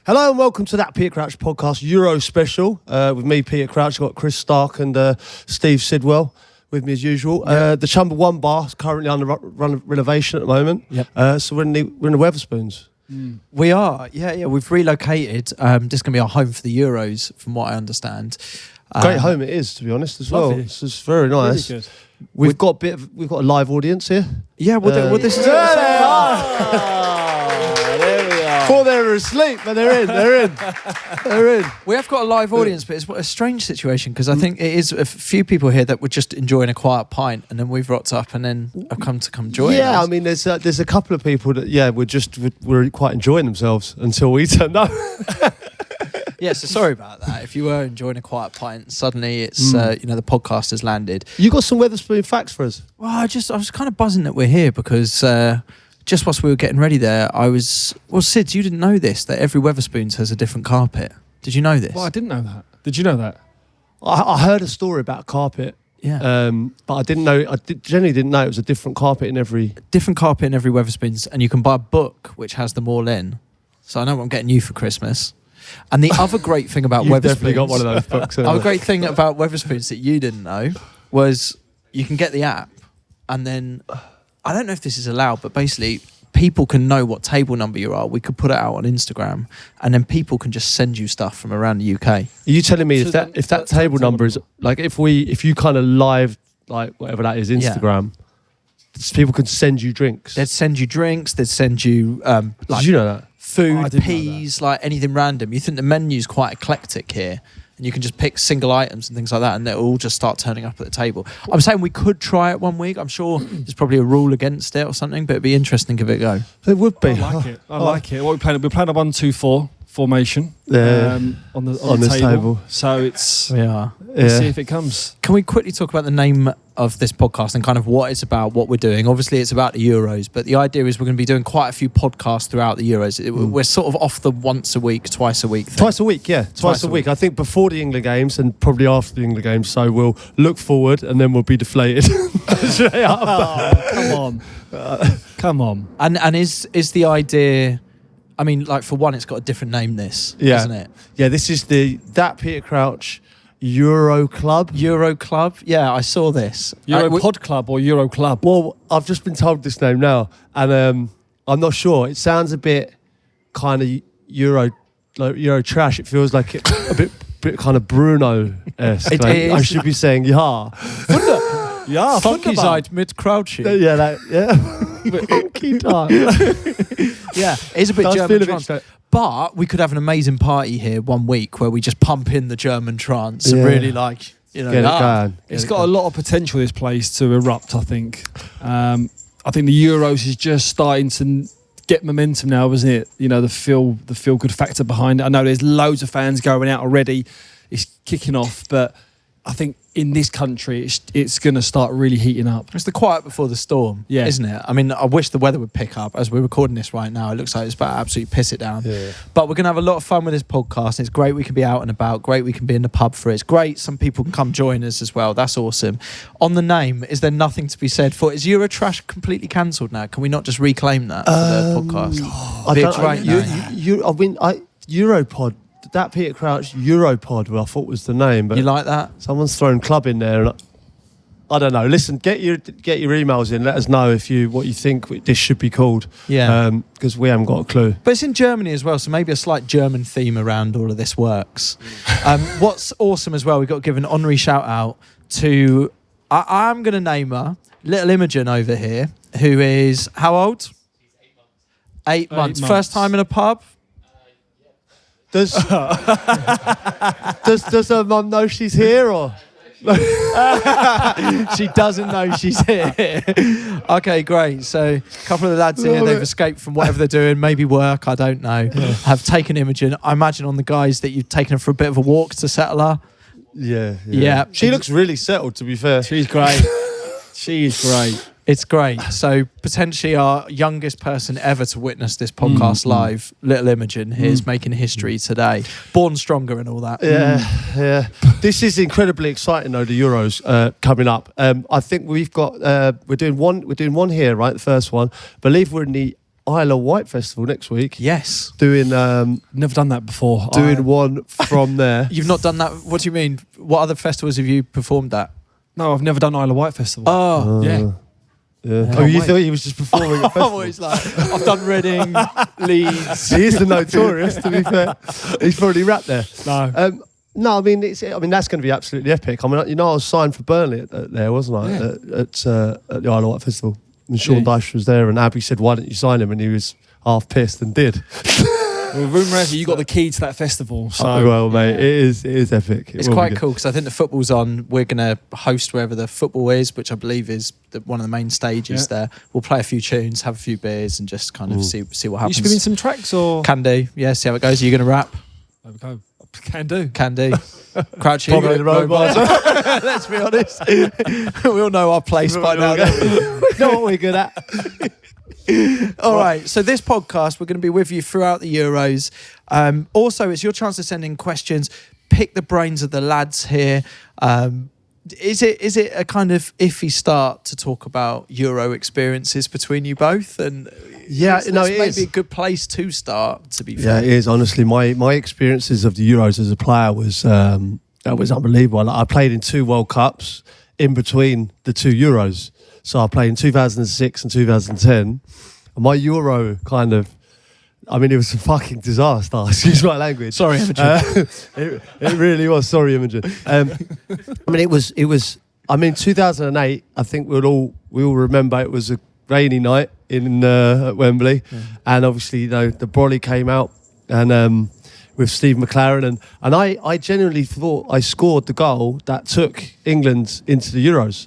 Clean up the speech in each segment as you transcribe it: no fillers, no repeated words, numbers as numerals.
Hello and welcome to That Peter Crouch podcast Euro special with me, Peter Crouch. I've got Chris Stark and Steve Sidwell with me as usual. Yep. The Chumber 1 bar is currently under renovation at the moment. Yep. So we're in the Wetherspoons. We are, yeah. We've relocated. This is going to be our home for the Euros, from what I understand. Great home it is, to be honest, as well. Lovely. This is very nice. Really good. We've got a live audience here. Yeah, well, this is There they are. There we are. Thought they were asleep, but they're in. They're in. We have got a live audience, but it's a strange situation because I think it is a few people here that were just enjoying a quiet pint, and then we've rocked up and then have come join us. Yeah, I mean, there's a couple of people that we're quite enjoying themselves until we turned up. Yeah, so sorry about that. If you were enjoying a quiet pint, suddenly it's the podcast has landed. You got some Wetherspoon facts for us? Well, I was kind of buzzing that we're here because just whilst we were getting ready there, Sid, you didn't know this, that every Wetherspoons has a different carpet. Did you know this? Well, I didn't know that. Did you know that? I heard a story about carpet. Yeah. But I didn't know. Generally didn't know it was a different carpet in every. Different carpet in every Wetherspoons, and you can buy a book which has them all in. So I know what I'm getting you for Christmas. And the other great thing about You've Wetherspoons, definitely got one of those books. Other great thing about Wetherspoons that you didn't know was you can get the app, and then I don't know if this is allowed, but basically people can know what table number you are. We could put it out on Instagram, and then people can just send you stuff from around the UK. Are you telling me So if that table number is like if you kind of live like whatever that is Instagram, people can send you drinks. They'd send you drinks. They'd send you Did you know that? food, I didn't know peas, like anything random. You think the menu's quite eclectic here, and you can just pick single items and things like that, and they'll all just start turning up at the table. I'm saying we could try it one week. I'm sure there's probably a rule against it or something, but it'd be interesting to give it a go. It would be. I like it. I like it. What we're playing a 1-2-4 formation on this table. So it's We are. let's see if it comes. Can we quickly talk about the name of this podcast and kind of what it's about, what we're doing? Obviously, it's about the Euros, but the idea is we're going to be doing quite a few podcasts throughout the Euros. We're sort of off the once a week, twice a week thing. Twice a week, yeah. Twice a week. I think before the England games and probably after the England games. So we'll look forward and then we'll be deflated. Straight up. Come on. And is the idea... I mean, like, for one, it's got a different name, isn't it? Yeah, this is That Peter Crouch Euro Club. Euro Club? Yeah, I saw this. Euro Pod Club or Euro Club? Well, I've just been told this name now, and I'm not sure. It sounds a bit kind of Euro trash. It feels like a bit kind of Bruno-esque. It Like, is. I should be saying ja. Yeah, Funky side mid Crouchy. Yeah. Funky time. Yeah, it's a bit Does German feel a bit trance. straight. But we could have an amazing party here one week where we just pump in the German trance and Yeah. really get Get it going. It's got a lot of potential, this place, to erupt, I think. I think the Euros is just starting to get momentum now, isn't it? You know, the feel good factor behind it. I know there's loads of fans going out already. It's kicking off, but I think in this country, it's going to start really heating up. It's the quiet before the storm, Yeah. isn't it? I mean, I wish the weather would pick up. As we're recording this right now, it looks like it's about to absolutely piss it down. Yeah. But we're going to have a lot of fun with this podcast. It's great we can be out and about. Great we can be in the pub for it. It's great some people can come join us as well. That's awesome. On the name, is there nothing to be said for? Is Eurotrash completely cancelled now? Can we not just reclaim that for the podcast? Europod. That Peter Crouch Europod, well, I thought was the name, but You like that? someone's thrown club in there, and I don't know. Listen, get your emails in. Let us know what you think this should be called. Yeah. Because we haven't got a clue. But it's in Germany as well, so maybe a slight German theme around all of this works. What's awesome as well, we've got to give an honorary shout out to, I'm going to name her, little Imogen over here, who is, how old? 8 months. First time in a pub? Does her mum know she's here, or? She doesn't know she's here. Okay, great. So a couple of the lads here, they've escaped from whatever they're doing, maybe work, I don't know, have taken Imogen. I imagine on the guys that you've taken her for a bit of a walk to settle her. Yeah. She looks really settled, to be fair. She's great. She is great. It's great. So potentially our youngest person ever to witness this podcast live, little Imogen, is making history today. Born stronger and all that. Yeah. This is incredibly exciting, though. The Euros coming up. I think we've got we're doing one here, right? The first one. I believe we're in the Isle of Wight Festival next week. Yes. Doing Never done that before. one from there. You've not done that. What do you mean? What other festivals have you performed at? No, I've never done Isle of Wight Festival. Oh, yeah. Yeah. Oh, you thought he was just performing at festival? He's like, I've done Reading, Leeds. He is the notorious, to be fair. He's probably rapped there. No. No, I mean that's going to be absolutely epic. I mean, I was signed for Burnley there, wasn't I? Yeah. At the Isle of Wight Festival. And Sean Dyche was there, and Abby said, "Why don't you sign him?" And he was half pissed and did. Well, rumour has it you got the key to that festival. So well, mate, it is epic. It's quite cool because I think the football's on. We're going to host wherever the football is, which I believe is one of the main stages there. We'll play a few tunes, have a few beers, and just kind of see what happens. You spinning some tracks or? Can do. Yeah, see how it goes. Are you going to rap? There we go. Can do. Can do. Crouchy. Probably the robots. Let's be honest. We all know our place by now. Know what we're good at. All right. So this podcast, we're going to be with you throughout the Euros. Also, it's your chance to send in questions. Pick the brains of the lads here. Is it a kind of iffy start to talk about Euro experiences between you both? And it is. Maybe a good place to start. To be Yeah, fair, it is. Honestly, my experiences of the Euros as a player was unbelievable. Like, I played in 2 World Cups in between the 2 Euros. So I played in 2006 and 2010. And my Euro kind of, it was a fucking disaster. Excuse my language. Sorry, Imogen. It really was. Sorry, Imogen. It was. 2008. I think we all remember it was a rainy night in at Wembley, and obviously the brolly came out and with Steve McLaren and I genuinely thought I scored the goal that took England into the Euros.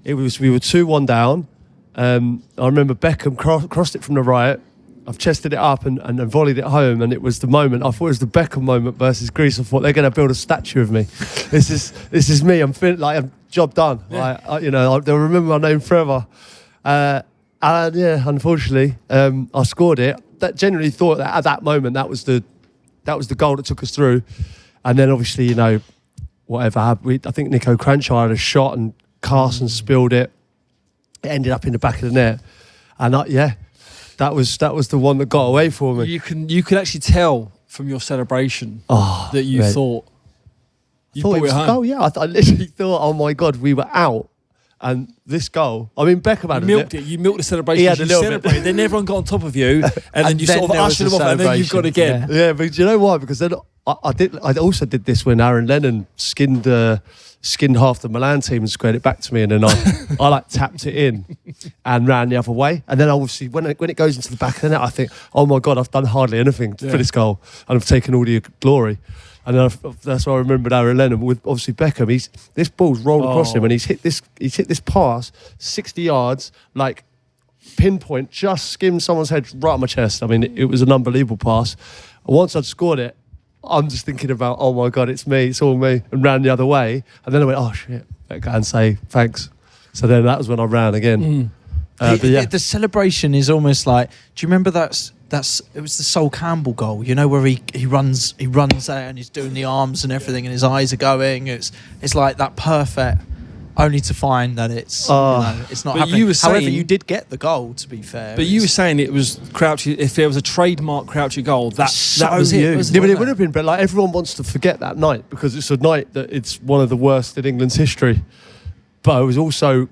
We were 2-1 down. I remember Beckham crossed it from the right. I've chested it up and volleyed it home, and it was the moment. I thought it was the Beckham moment versus Greece. I thought they're going to build a statue of me. This is me. I'm job done. Yeah. They'll remember my name forever. Unfortunately, I scored it. That genuinely thought that at that moment that was the goal that took us through. And then obviously whatever happened. I think Nico Crouchy had a shot and Carson spilled it. It ended up in the back of the net, and that was the one that got away for me. You could actually tell from your celebration that you thought you thought brought it was it a home. goal. Yeah, I literally thought, oh my god, we were out, and this goal. Beckham had You milked the celebration. He had a you little bit. celebrated. Then everyone got on top of you, and then you then sort of there was ushered a them off, and then you've got again. Yeah, but do you know why? Because then I also did this when Aaron Lennon skinned half the Milan team and squared it back to me, and then I tapped it in and ran the other way. And then obviously when it goes into the back of the net, I think, oh my god, I've done hardly anything for this goal, and I've taken all the glory. And then that's why I remembered Aaron Lennon with obviously Beckham. This ball's rolled across him, and he's hit this pass 60 yards, like pinpoint, just skimmed someone's head right on my chest. It was an unbelievable pass. And once I'd scored it, I'm just thinking about, oh my god, it's me, it's all me, and ran the other way. And then I went, oh shit, better go and say thanks. So then that was when I ran again. The celebration is almost like, do you remember it was the Sol Campbell goal, where he runs out and he's doing the arms and everything and his eyes are going. It's like that perfect, only to find that it's it's not happening. However, you did get the goal, to be fair. But you were saying it was Crouchy. If there was a trademark Crouchy goal, that was it. Yeah, but it would have been. But like everyone wants to forget that night because it's a night that it's one of the worst in England's history. But it was also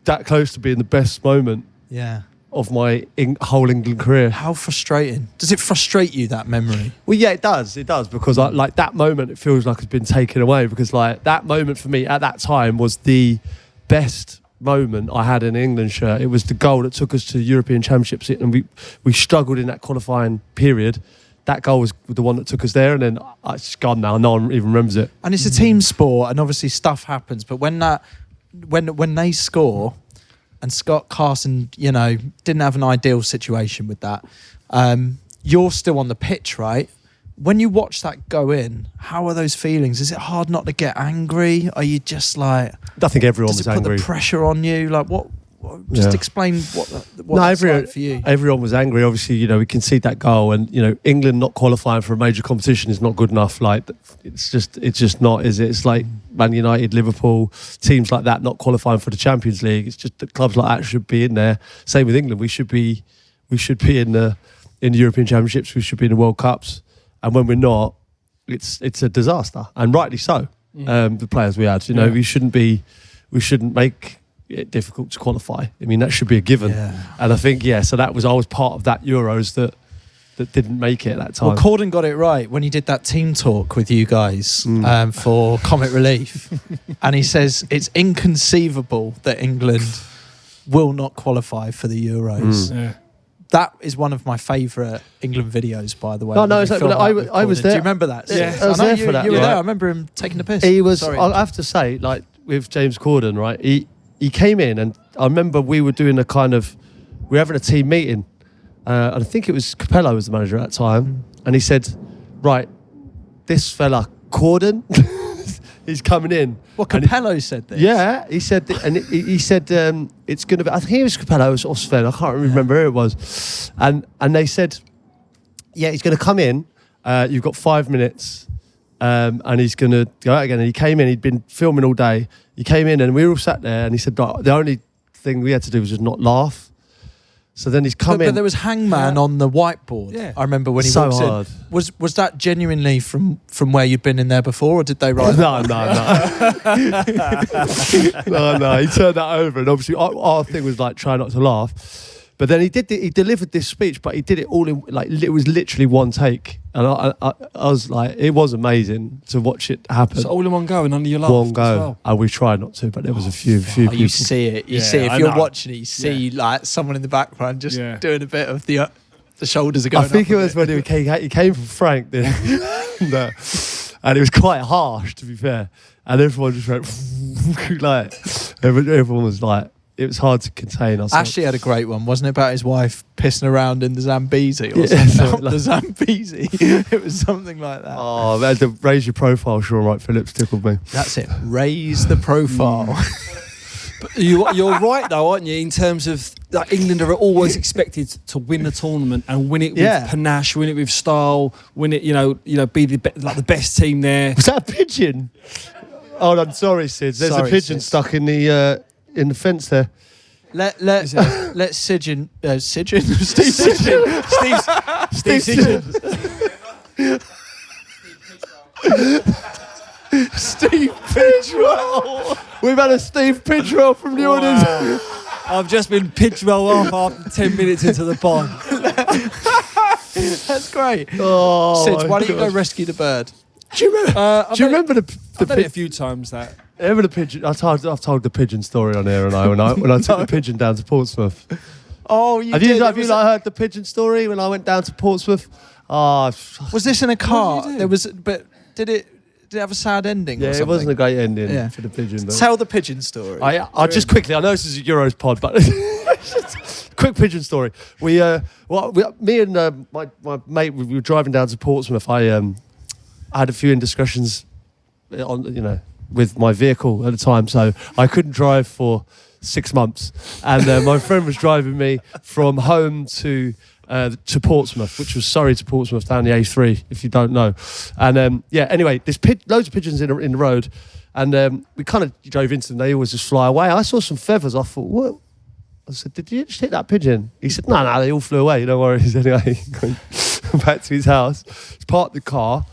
that close to being the best moment. Yeah. Of my whole England career. How frustrating. Does it frustrate you, that memory? Well, yeah, it does, because that moment, it feels like it's been taken away, because like that moment for me at that time was the best moment I had in an England shirt. It was the goal that took us to the European Championships, and we struggled in that qualifying period. That goal was the one that took us there, and then it's gone now. No one even remembers it. And it's a team sport, and obviously stuff happens, but when they score, and Scott Carson, didn't have an ideal situation with that. You're still on the pitch, right? When you watch that go in, how are those feelings? Is it hard not to get angry? Are you just like... I think everyone was angry. Does it put the pressure on you? Like what just explain what that's like for you. Everyone was angry. Obviously, we concede that goal, and England not qualifying for a major competition is not good enough. Like it's just not, is it? It's like Man United, Liverpool, teams like that not qualifying for the Champions League. It's just that clubs like that should be in there. Same with England. We should be we should be in the European Championships, we should be in the World Cups, and when we're not, it's a disaster, and rightly so. The players we had, we shouldn't make it difficult to qualify. I mean, that should be a given. And I think so I was part of that Euros that didn't make it at that time. Well, Cordon got it right when he did that team talk with you guys for Comic Relief. And he says it's inconceivable that England will not qualify for the Euros. That is one of my favourite England videos, by the way. No, it's like, I was there. Do you remember that? Yeah, I was there for that. You were there. I remember him taking the piss. He was. Sorry. I have to say, like with James Cordon, right? He came in, and I remember we were doing we were having a team meeting, and I think it was Capello was the manager at that time, and he said, "Right, this fella Cordon, he's coming in." Well, Capello said this. Yeah, he said, he said it's going to be. I think it was Capello or Sven. I can't remember who it was, and they said, "Yeah, he's going to come in. You've got 5 minutes." And he's going to go out again. And he came in, he'd been filming all day. He came in and we all sat there and he said, the only thing we had to do was just not laugh. So then he's come in. But there was Hangman on the whiteboard. Yeah. I remember when he so walked hard. in. Was that genuinely from where you'd been in there before, or did they write No. No. He turned that over, and obviously our thing was like try not to laugh. But then he delivered this speech, but he did it all in it was literally one take, and I was like, it was amazing to watch it happen. So all in one go, and under your laugh. One go, as well. and we tried not to, but there was a few people. You see it. You see it. If you're watching it, you see like someone in the background just doing a bit of the shoulders are going. I think up it was when he came from Frank, and it was quite harsh, to be fair. And everyone just went like, everyone was like. It was hard to contain us. Ashley had a great one, wasn't it, about his wife pissing around in the Zambezi or something? Not the Zambezi. It was something like that. Oh, man, to raise your profile, Sean Wright Phillips tickled me. That's it. Raise the profile. But you're right, though, aren't you? In terms of like, England are always expected to win the tournament and win it with panache, win it with style, win it. Be the best team there. Was that a pigeon? Oh, I'm sorry, Sid. There's a pigeon stuck in the fence there. Let Sidgen Steve Sidgen Steve Pidgeroll. We've had a Steve Pidgeroll from the audience. I've just been Pidgeroll off after 10 minutes into the pond. That's great. Oh, Sid, why don't you go rescue the bird? Do you remember? I've done it a few times. That. Remember the pigeon? I've told the pigeon story on here, when I took the pigeon down to Portsmouth. Oh, have you heard the pigeon story when I went down to Portsmouth? Oh, was this in a car? But did it have a sad ending? Yeah, or something? it wasn't a great ending for the pigeon. But. Tell the pigeon story. I just quickly. I know this is a Euros pod, but quick pigeon story. Me and my mate, we were driving down to Portsmouth. I had a few indiscretions with my vehicle at the time, so I couldn't drive for 6 months. And my friend was driving me from home to Portsmouth, which was Surrey to Portsmouth down the A3, if you don't know. And anyway, there's loads of pigeons in the road, and we kind of drove into them. They always just fly away. I saw some feathers. I thought, what? I said, did you just hit that pigeon? He said, no, they all flew away. No worries. Anyway, going back to his house, he's parked the car.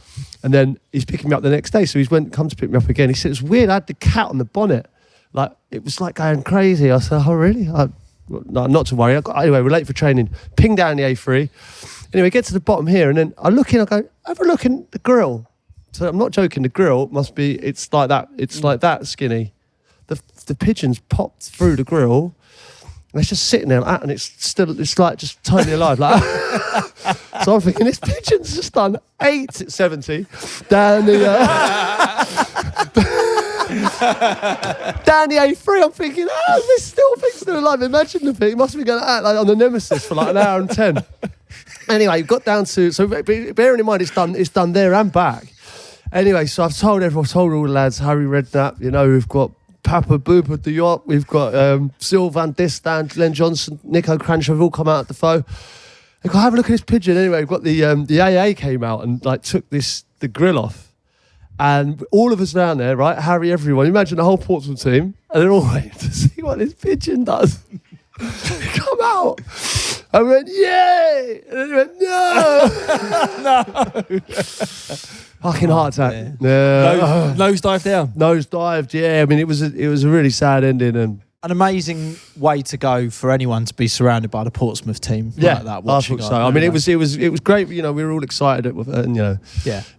And then he's picking me up the next day. So come to pick me up again. He said, it's weird. I had the cat on the bonnet. Like, it was like going crazy. I said, oh, really? No, not to worry. Anyway, we're late for training. Ping down the A3. Anyway, get to the bottom here. And then I look in, I go, have a look in the grill. So I'm not joking. The grill it's like that. It's like that skinny. The pigeons popped through the grill. And it's just sitting there like that, and it's like just totally alive. Like, so I'm thinking, this pigeon's just done 870 down the down the A3. I'm thinking, this still thing's still alive. Imagine the thing. It must have been going to act like on the Nemesis for like an hour and 10. Anyway, got down to, so bearing in mind it's done there and back. Anyway, so I've told all the lads, Harry Redknapp, we've got Papa Booper Diop, we've got Sylvan Distan, Glenn Johnson, Nico Cranshaw have all come out at the foe. They go, have a look at this pigeon. Anyway, we've got the AA came out and like took the grill off. And all of us down there, right? Harry, everyone. Imagine the whole Portsmouth team. And they're all waiting to see what this pigeon does. come out. I went, yay! And then he went, no! Fucking heart attack. Yeah. Nose dive down. Nose dived, yeah. I mean, it was a really sad ending. And an amazing way to go for anyone to be surrounded by the Portsmouth team like that. I thought so. I mean, it was great. You know, we were all excited with it, and it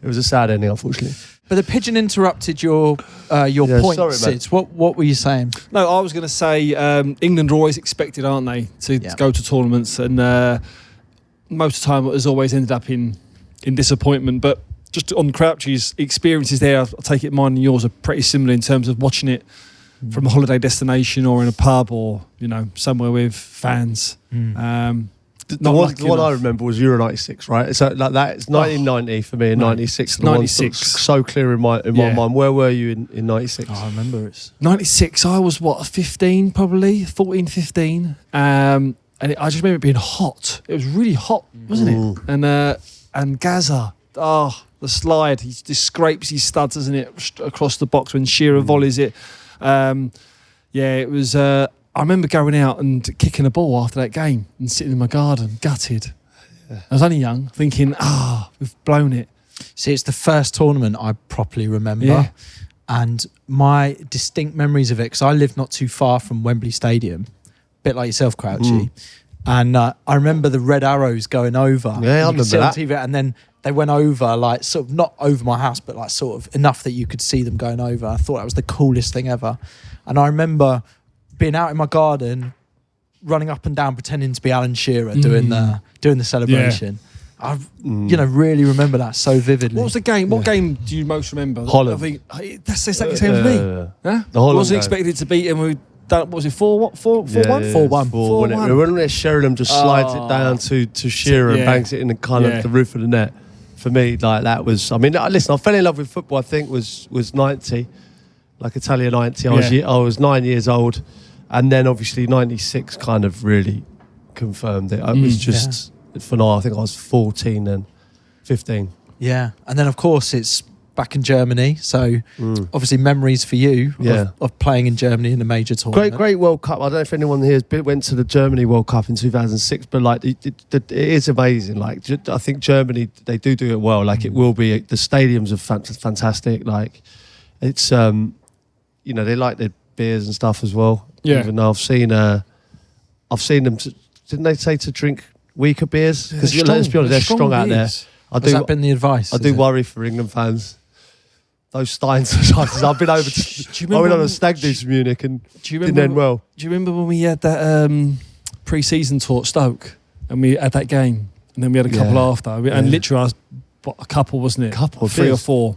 was a sad ending, unfortunately. But the pigeon interrupted your point, sorry, Sid. What were you saying? No, I was going to say England are always expected, aren't they, to go to tournaments, and most of the time it has always ended up in disappointment. But just on Crouchy's experiences there, I take it mine and yours are pretty similar in terms of watching it from a holiday destination or in a pub or somewhere with fans. The one I remember was Euro 96, right? So like that, it's 1990 for me and 96. 96. So clear in my mind. Where were you in 96? Oh, I remember it's 96. I was 15 probably, 14, 15. I just remember it being hot. It was really hot, wasn't it? And Gaza, the slide. He just scrapes his studs, doesn't it, across the box when Shearer volleys it. It was. I remember going out and kicking a ball after that game and sitting in my garden, gutted. Yeah. I was only young, thinking, we've blown it. See, it's the first tournament I properly remember. And my distinct memories of it, because I lived not too far from Wembley Stadium, a bit like yourself, Crouchy. And I remember the red arrows going over. Yeah, I remember that. On TV, and then they went over, like, sort of not over my house, but like sort of enough that you could see them going over. I thought that was the coolest thing ever. And I remember being out in my garden, running up and down, pretending to be Alan Shearer, doing the celebration. I really remember that so vividly. What was the game? What game do you most remember? Holland. I think that's exactly the same as me. Yeah? The Holland wasn't game. expected to beat, and we done. What was it? 4-1? 4-1. When Sheringham just slides it down to Shearer and bangs it in the kind of the roof of the net. For me, like that was. I mean, listen, I fell in love with football. I think was 90, like Italia 90. I was 9 years old. And then obviously 96 kind of really confirmed it. It was just phenomenal. I think I was 14 and 15. Yeah. And then of course it's back in Germany. So obviously memories for you of playing in Germany in a major tournament. Great World Cup. I don't know if anyone here went to the Germany World Cup in 2006, but like it is amazing. Like I think Germany, they do it well. Like it will be, the stadiums are fantastic. Like it's, they like their beers and stuff as well. Yeah. Even though I've seen them. Didn't they say to drink weaker beers? Because let's be honest, they're strong out there. Has that been the advice? I do worry for England fans. Those Steins societies. I've been over. I went on a stag do to Munich and didn't end well. Do you remember when we had that pre-season tour at Stoke and we had that game and then we had a couple after and literally I was a couple, wasn't it? Three or four.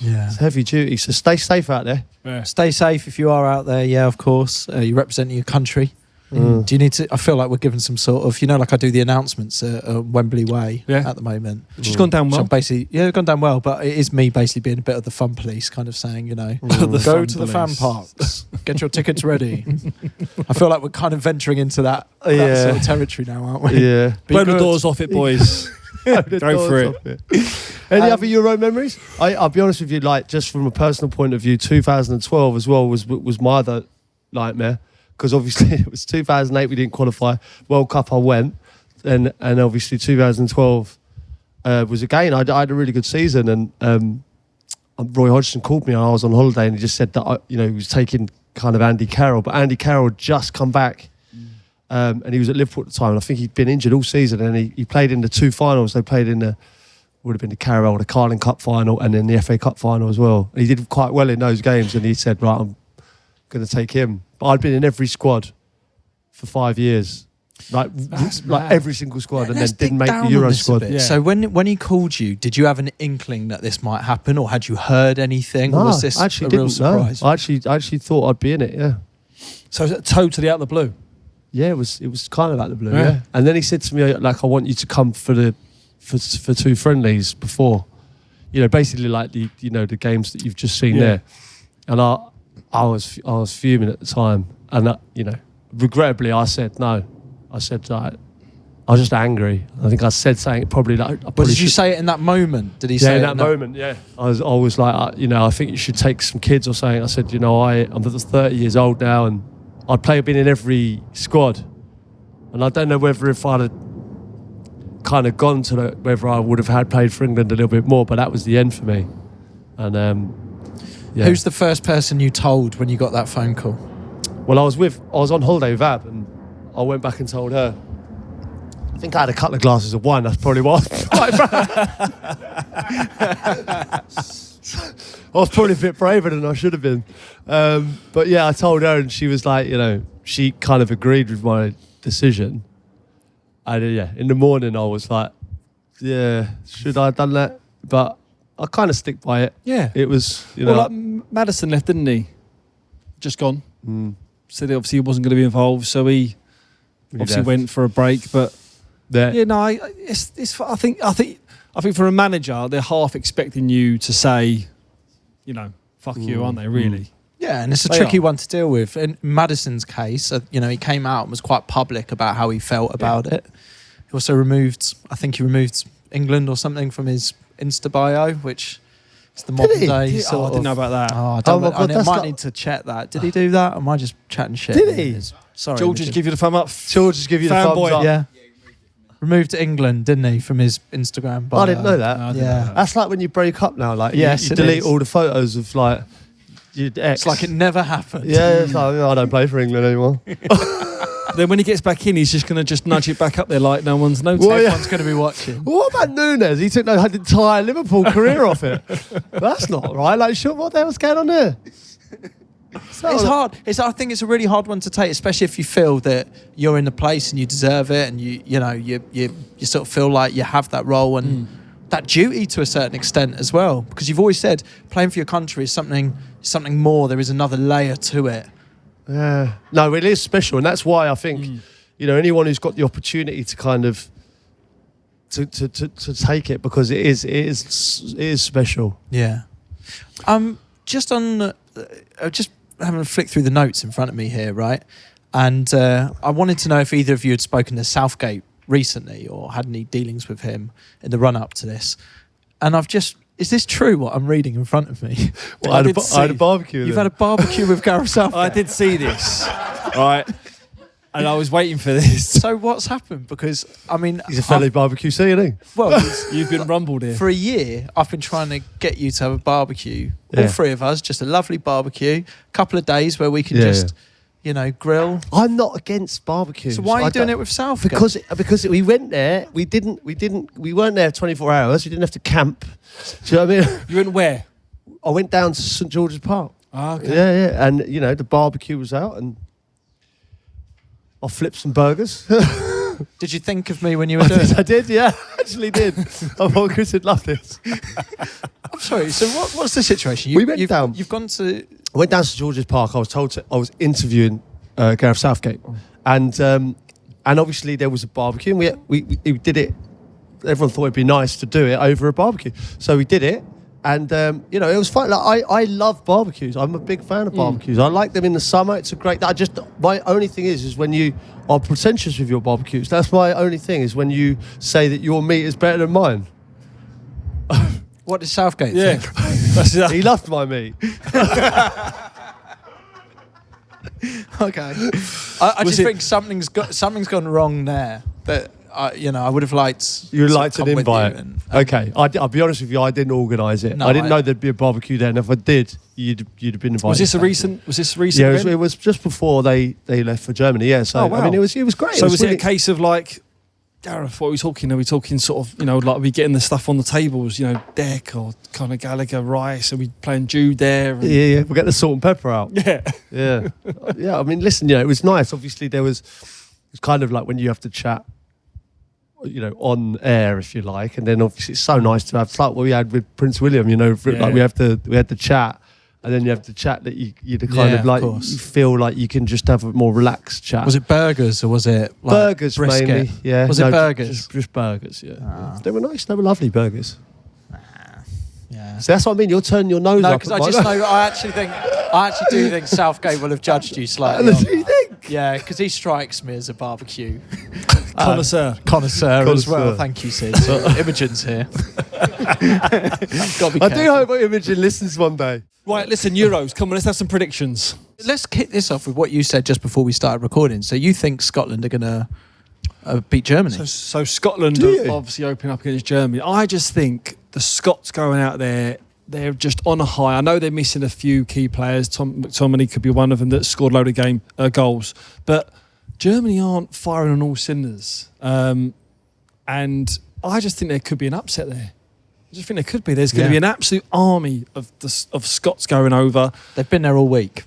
Yeah, it's heavy duty. So stay safe out there. Yeah. Stay safe if you are out there. Yeah, of course. You're representing your country. Do you need to? I feel like we're given some sort of, like I do the announcements at Wembley Way at the moment. Which has gone down well. It's gone down well, but it is me basically being a bit of the fun police, kind of saying, go to the fan parks, get your tickets ready. I feel like we're kind of venturing into that sort of territory now, aren't we? Yeah. Blow the doors off it, boys. Go for it. Any other Euro memories? I'll be honest with you, like just from a personal point of view, 2012 as well was my other nightmare, because obviously it was 2008 we didn't qualify. World Cup I went, and obviously 2012 was again I had a really good season, and Roy Hodgson called me and I was on holiday and he just said that he was taking kind of Andy Carroll, but Andy Carroll had just come back. And he was at Liverpool at the time, and I think he'd been injured all season, and he played in the two finals. They played in would have been the Carroll, the Carling Cup final, and then the FA Cup final as well. And he did quite well in those games, and he said, right, I'm going to take him. But I'd been in every squad for 5 years, like every single squad, and then didn't make the Euro squad. Yeah. So when he called you, did you have an inkling that this might happen, or had you heard anything? No, or was this I actually a real surprise? No. I actually thought I'd be in it, yeah. So is it totally out of the blue? Yeah, it was kind of out of the blue, yeah. And then he said to me, like, I want you to come for two friendlies before, basically like the games that you've just seen there. And I was fuming at the time, and regrettably I said no. I said I was just angry. I think I said something probably like. But did you say it in that moment? Did he say in it that moment? Yeah, I was like, I think you should take some kids or something. I said, I'm 30 years old now, and I'd been in every squad, and I don't know whether if I'd have kind of gone to whether I would have had played for England a little bit more, but that was the end for me. And yeah. Who's the first person you told when you got that phone call? Well, I was on holiday with Ab, and I went back and told her. I think I had a couple of glasses of wine. That's probably why. I was probably a bit braver than I should have been. But yeah, I told her, and she was like, she kind of agreed with my decision. And yeah, in the morning I was like, yeah, should I have done that? But I kind of stick by it. Yeah. It was, Well, like Maddison left, didn't he? Just gone. Said obviously he wasn't going to be involved, so he obviously went for a break. But yeah, no, I think for a manager, they're half expecting you to say, fuck you, aren't they? Really? Yeah, and it's a tricky one to deal with. In Maddison's case, he came out and was quite public about how he felt about it. He also removed England or something from his Insta bio, it's the modern day sort I didn't know about that. Oh, I might need to check that. Did he do that? Or am I just chatting shit? Did he? Sorry. George just give you the thumb up. George just give you the thumbs up. Yeah. Removed England, didn't he, from his Instagram bio? I didn't know that. No, I didn't know that. That's like when you break up now. Like Yes, you it delete is. all the photos of like your ex. It's like it never happened. Yeah, it's like, I don't play for England anymore. Then when he gets back in, he's just going to just nudge it back up there like no one's noticed. Well, yeah. Everyone's going to be watching. What about Nunes? He took the entire Liverpool career off it. That's not right. Like, sure, what the hell's going on there? It's hard. I think it's a really hard one to take, especially if you feel that you're in the place and you deserve it, and you sort of feel like you have that role and that duty to a certain extent as well. Because you've always said playing for your country is something more. There is another layer to it. Yeah. No, it is special, and that's why I think anyone who's got the opportunity to kind of to take it, because it is special. Yeah. Just having a flick through the notes in front of me here, right? And I wanted to know if either of you had spoken to Southgate recently or had any dealings with him in the run up to this. And is this true what I'm reading in front of me? Well, I had a barbecue. You've had a barbecue with Gareth Southgate. I did see this, right? And I was waiting for this. So what's happened? Because he's a fellow barbecue, isn't he? Well, You've been rumbled here. for a year, I've been trying to get you to have a barbecue. All three of us, just a lovely barbecue. A couple of days where we can grill. I'm not against barbecues. So why are you doing it with Southgate? Because we went there. We weren't there 24 hours. We didn't have to camp. Do you know what I mean? You went where? I went down to St George's Park. Oh, okay. Yeah, and the barbecue was out, and I flipped some burgers. Did you think of me when you were doing it? I did, yeah, I actually did. I thought Chris would love this. I'm sorry, so what's the situation? We went down. You've gone to... I went down to St George's Park. I was interviewing Gareth Southgate, and obviously there was a barbecue, and we did it. Everyone thought it'd be nice to do it over a barbecue, so we did it. And, it was fun. Like, I love barbecues. I'm a big fan of barbecues. I like them in the summer. It's a great... my only thing is when you are pretentious with your barbecues. That's my only thing, is when you say that your meat is better than mine. What did Southgate think? He loved my meat. Okay. I just think something's gone wrong there. That I would have liked. You'd to like an come with invite. you and Okay, I'll be honest with you. I didn't organise it. No, I didn't know there'd be a barbecue there, and if I did, you'd have been invited. Was this recent? Yeah, event? it was just before they left for Germany. Yeah, so Oh, wow. I mean, it was great. So was it really a case of like, Gareth, what are we talking? Are we talking sort of, like we getting the stuff on the tables, Deck or kind of Gallagher, Rice, are we playing Jude there? And Yeah, we'll get the salt and pepper out. yeah. Yeah. I mean, listen, it was nice. Obviously, it's kind of like when you have to chat, on air, if you like, and then obviously it's so nice to have. It's like what we had with Prince William. Like we had the chat, and then you have the chat that you kind of like. You feel like you can just have a more relaxed chat. Was it burgers or was it like burgers brisket? mainly? Yeah. Was it burgers? Just burgers. Yeah. They were nice. They were lovely burgers. Yeah. So that's what I mean. You're turning your nose No, up. because I just know. I actually do think Southgate will have judged you slightly. Do you think? Yeah, because he strikes me as a barbecue Connoisseur. connoisseur as well. Connoisseur. Thank you, Sid. Imogen's here. I do hope Imogen listens one day. Right, listen, Euros. Come on, let's have some predictions. Let's kick this off with what you said just before we started recording. So you think Scotland are going to beat Germany? So Scotland are obviously opening up against Germany. I just think the Scots going out there, they're just on a high. I know they're missing a few key players. Tom McTominay could be one of them that scored a load of goals. But Germany aren't firing on all cylinders. And I just think there could be an upset there. I just think there could be. There's going to be an absolute army of Scots going over. They've been there all week.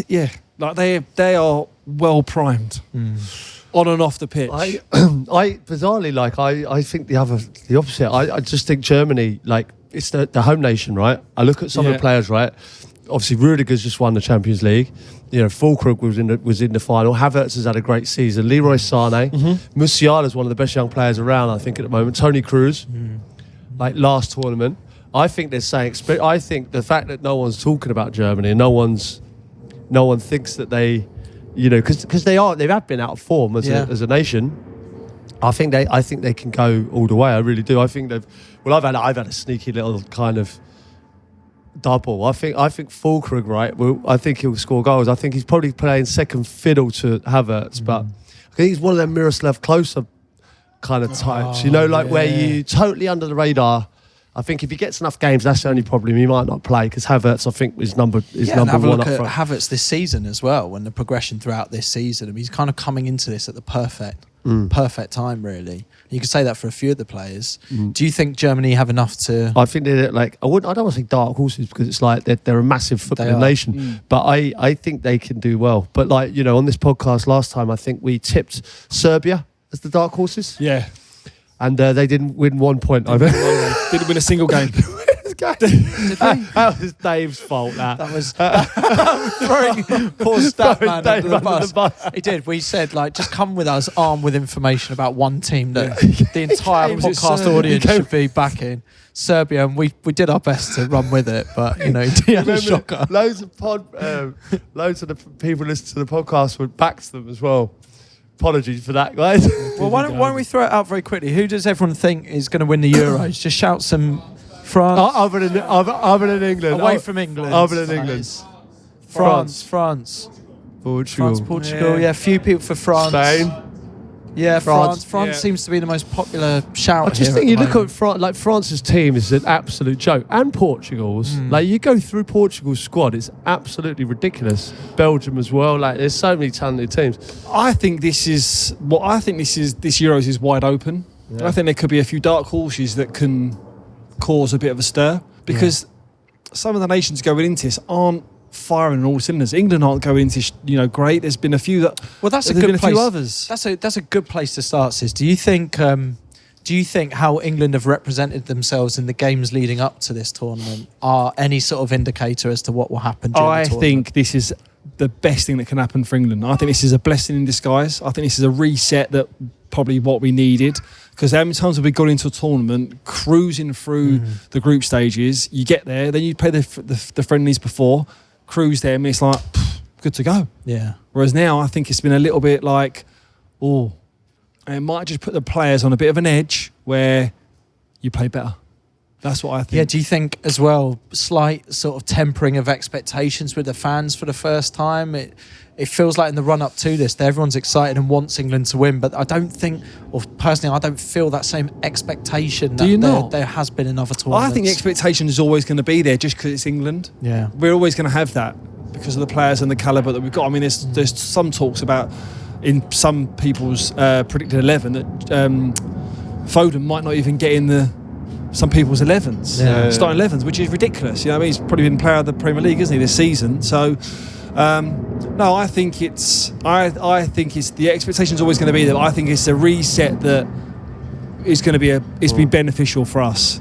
Yeah, like they are well primed on and off the pitch. I bizarrely, like, I think the opposite. I just think Germany, like, it's the home nation, right? I look at some of the players, right? Obviously, Rudiger's just won the Champions League. You know, Füllkrug was in the final. Havertz has had a great season. Leroy Sané, Musiala's one of the best young players around, I think, at the moment. Tony Cruz, like last tournament. I think they're saying. I think the fact that no one's talking about Germany and no one thinks that they, you know, because they have been out of form as a nation. I think they can go all the way. I really do. I think I've had a sneaky little kind of double. I think Füllkrug, right? Well, I think he'll score goals. I think he's probably playing second fiddle to Havertz, but I think he's one of them Miroslav Klose kind of types. You know, like where you totally under the radar. I think if he gets enough games, that's the only problem. He might not play because Havertz, I think, is number one up front. Havertz this season as well, and the progression throughout this season. I mean, he's kind of coming into this at the perfect time, really. You could say that for a few of the players. Do you think Germany have enough to? I think they're like I don't want to say dark horses because it's like they're a massive footballing nation, but I think they can do well. But like, you know, on this podcast last time, I think we tipped Serbia as the dark horses. Yeah. And they didn't win 1 point. Didn't win a single game. That was Dave's fault. That was throwing poor Statman under the bus. He did. We said, like, just come with us armed with information about one team that the entire podcast audience should be backing. Serbia, and we did our best to run with it, but you know, he had a shocker. Loads of the people listening to the podcast would back them as well. Apologies for that, guys. Well, why don't we throw it out very quickly? Who does everyone think is going to win the Euros? Just shout some France. Other than England. Away from England. Other than England. France. Portugal. Yeah, a few people for France. Spain. Yeah, France. France seems to be the most popular shout. I just think you look at France, like France's team is an absolute joke, and Portugal's. Like you go through Portugal's squad, it's absolutely ridiculous. Belgium as well. Like there's so many talented teams. I think this Euros is wide open. Yeah. I think there could be a few dark horses that can cause a bit of a stir because some of the nations going into this aren't firing on all cylinders. England aren't going into great. There's been a few that. Well, that's a good place. A few others. That's a good place to start, Sis. Do you think how England have represented themselves in the games leading up to this tournament are any sort of indicator as to what will happen during the tournament? I think this is the best thing that can happen for England. I think this is a blessing in disguise. I think this is a reset that probably what we needed. Because how many times have we gone into a tournament cruising through the group stages? You get there, then you play the friendlies before. Cruise them, and it's like good to go. Yeah. Whereas now, I think it's been a little bit like, it might just put the players on a bit of an edge where you play better. That's what I think. Yeah. Do you think as well, slight sort of tempering of expectations with the fans for the first time? It feels like in the run up to this, everyone's excited and wants England to win, but I don't think, or personally, I don't feel that same expectation that there has been in other tournaments. I think the expectation is always going to be there just because it's England. Yeah, we're always going to have that because of the players and the calibre that we've got. I mean, there's some talks about in some people's predicted 11 that Foden might not even get in some people's 11s, starting 11s, which is ridiculous. You know, I mean, he's probably been player of the Premier League, isn't he, this season? So. No, I think it's the expectation's always going to be there. I think it's a reset that is going to be it's been beneficial for us.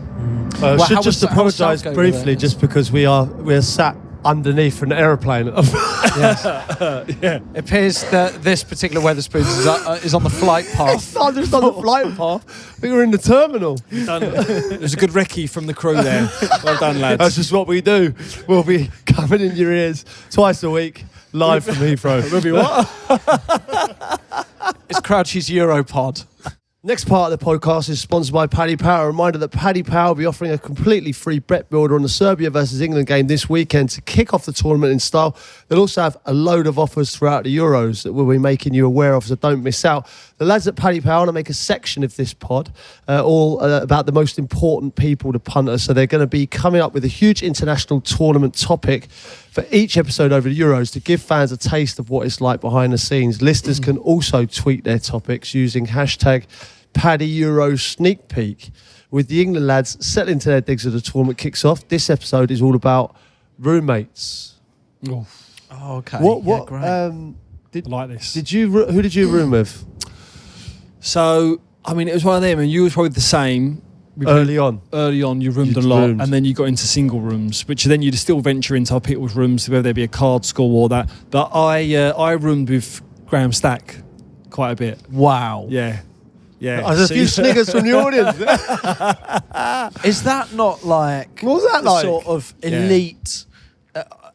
I should just apologise briefly, just because we're sat underneath an aeroplane. Yes. Yeah. It appears that this particular Wetherspoons is on the flight path. It's not just on the flight path. I think we're in the terminal. There's a good recce from the crew there. Well done, lads. That's just what we do. We'll be coming in your ears twice a week, live from Heathrow. We'll be what? It's Crouchy's Europod. Next part of the podcast is sponsored by Paddy Power. A reminder that Paddy Power will be offering a completely free bet builder on the Serbia versus England game this weekend to kick off the tournament in style. They'll also have a load of offers throughout the Euros that we'll be making you aware of, so don't miss out. The lads at Paddy Power want to make a section of this pod all about the most important people to punter. So they're going to be coming up with a huge international tournament topic for each episode over the Euros to give fans a taste of what it's like behind the scenes. Listeners can also tweet their topics using hashtag Paddy Euro Sneak Peek. With the England lads settling to their digs as the tournament kicks off, this episode is all about roommates. Oh, okay. What? Great. I like this. Who did you room with So, I mean, it was one of them, and you were probably the same. early on? Early on, you roomed a You lot, roomed. and then you got into single rooms, which then you'd still venture into other people's rooms, whether there be a card school or that. But I roomed with Graham Stack quite a bit. Wow. Yeah. There's a few sniggers from the audience. Is that not like What was that the like? sort of elite?